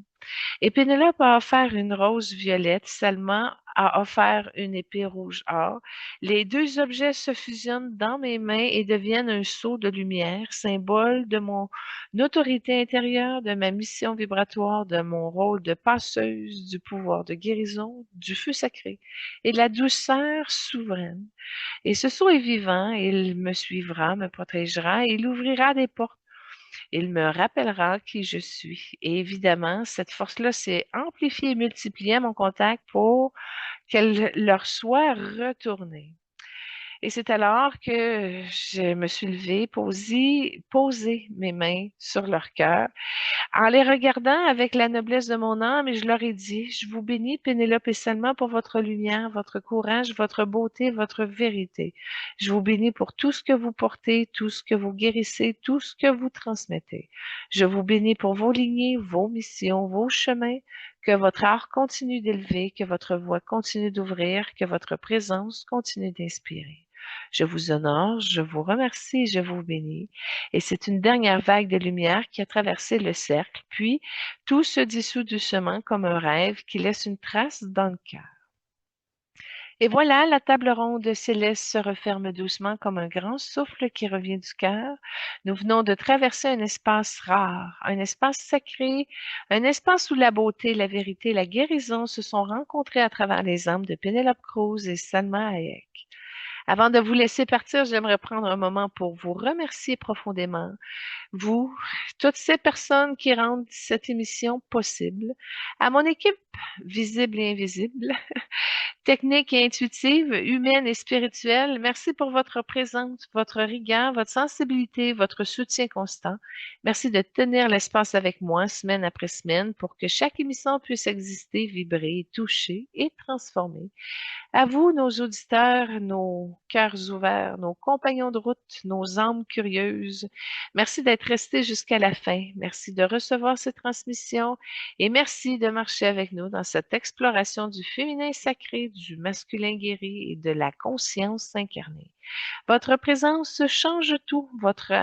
Et Pénélope a offert une rose violette, Salma a offert une épée rouge or. Les deux objets se fusionnent dans mes mains et deviennent un sceau de lumière, symbole de mon autorité intérieure, de ma mission vibratoire, de mon rôle de passeuse, du pouvoir de guérison, du feu sacré et de la douceur souveraine. Et ce sceau est vivant, il me suivra, me protégera, et il ouvrira des portes. Il me rappellera qui je suis. Et évidemment, cette force-là s'est amplifiée et multipliée à mon contact pour qu'elle leur soit retournée. Et c'est alors que je me suis levée, posé mes mains sur leur cœur, en les regardant avec la noblesse de mon âme, et je leur ai dit: «Je vous bénis, Pénélope et Salma, pour votre lumière, votre courage, votre beauté, votre vérité. Je vous bénis pour tout ce que vous portez, tout ce que vous guérissez, tout ce que vous transmettez. Je vous bénis pour vos lignées, vos missions, vos chemins. Que votre art continue d'élever, que votre voix continue d'ouvrir, que votre présence continue d'inspirer. Je vous honore, je vous remercie, je vous bénis.» Et c'est une dernière vague de lumière qui a traversé le cercle, puis tout se dissout doucement comme un rêve qui laisse une trace dans le cœur. Et voilà, la table ronde céleste se referme doucement comme un grand souffle qui revient du cœur. Nous venons de traverser un espace rare, un espace sacré, un espace où la beauté, la vérité, la guérison se sont rencontrées à travers les âmes de Pénélope Cruz et Salma Hayek. Avant de vous laisser partir, j'aimerais prendre un moment pour vous remercier profondément, vous, toutes ces personnes qui rendent cette émission possible, à mon équipe visible et invisible, technique et intuitive, humaine et spirituelle. Merci pour votre présence, votre rigueur, votre sensibilité, votre soutien constant. Merci de tenir l'espace avec moi semaine après semaine pour que chaque émission puisse exister, vibrer, toucher et transformer. À vous, nos auditeurs, nos cœurs ouverts, nos compagnons de route, nos âmes curieuses, merci d'être restés jusqu'à la fin. Merci de recevoir ces transmissions et merci de marcher avec nous dans cette exploration du féminin sacré, du masculin guéri et de la conscience incarnée. Votre présence change tout. Votre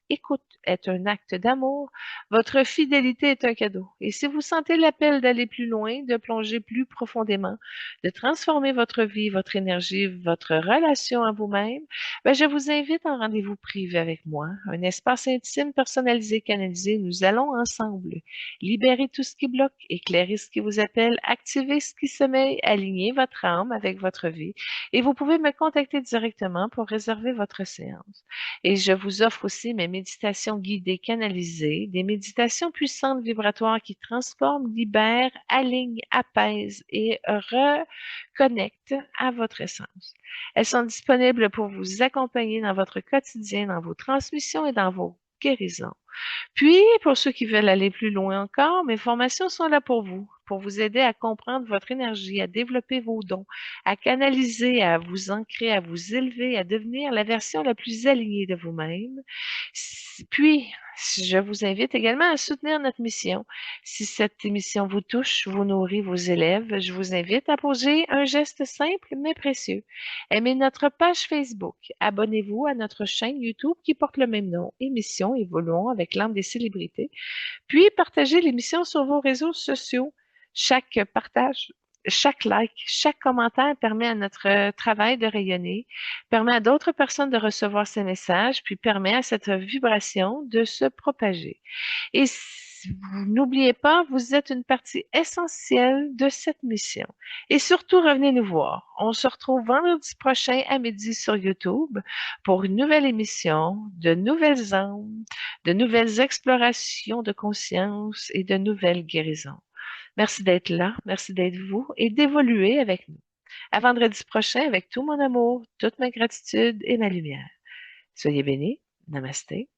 écoute est un acte d'amour. Votre fidélité est un cadeau. Et si vous sentez l'appel d'aller plus loin, de plonger plus profondément, de transformer votre vie, votre énergie, votre relation à vous-même, ben, je vous invite en rendez-vous privé avec moi, un espace intime, personnalisé, canalisé. Nous allons ensemble libérer tout ce qui bloque, éclairer ce qui vous appelle, activer ce qui sommeille, aligner votre âme avec votre vie. Et vous pouvez me contacter directement pour réserver votre séance. Et je vous offre aussi mes méditations guidées canalisées, des méditations puissantes vibratoires qui transforment, libèrent, alignent, apaisent et reconnectent à votre essence. Elles sont disponibles pour vous accompagner dans votre quotidien, dans vos transmissions et dans vos guérisons. Puis, pour ceux qui veulent aller plus loin encore, mes formations sont là pour vous aider à comprendre votre énergie, à développer vos dons, à canaliser, à vous ancrer, à vous élever, à devenir la version la plus alignée de vous-même. Puis, je vous invite également à soutenir notre mission. Si cette émission vous touche, vous nourrit, vous élève, je vous invite à poser un geste simple mais précieux. Aimez notre page Facebook. Abonnez-vous à notre chaîne YouTube qui porte le même nom, Émission Évoluons avec l'âme des célébrités. Puis, partagez l'émission sur vos réseaux sociaux. Chaque partage, chaque like, chaque commentaire permet à notre travail de rayonner, permet à d'autres personnes de recevoir ces messages, puis permet à cette vibration de se propager. Et n'oubliez pas, vous êtes une partie essentielle de cette mission. Et surtout, revenez nous voir. On se retrouve vendredi prochain à midi sur YouTube pour une nouvelle émission, de nouvelles âmes, de nouvelles explorations de conscience et de nouvelles guérisons. Merci d'être là, merci d'être vous et d'évoluer avec nous. À vendredi prochain avec tout mon amour, toute ma gratitude et ma lumière. Soyez bénis. Namasté.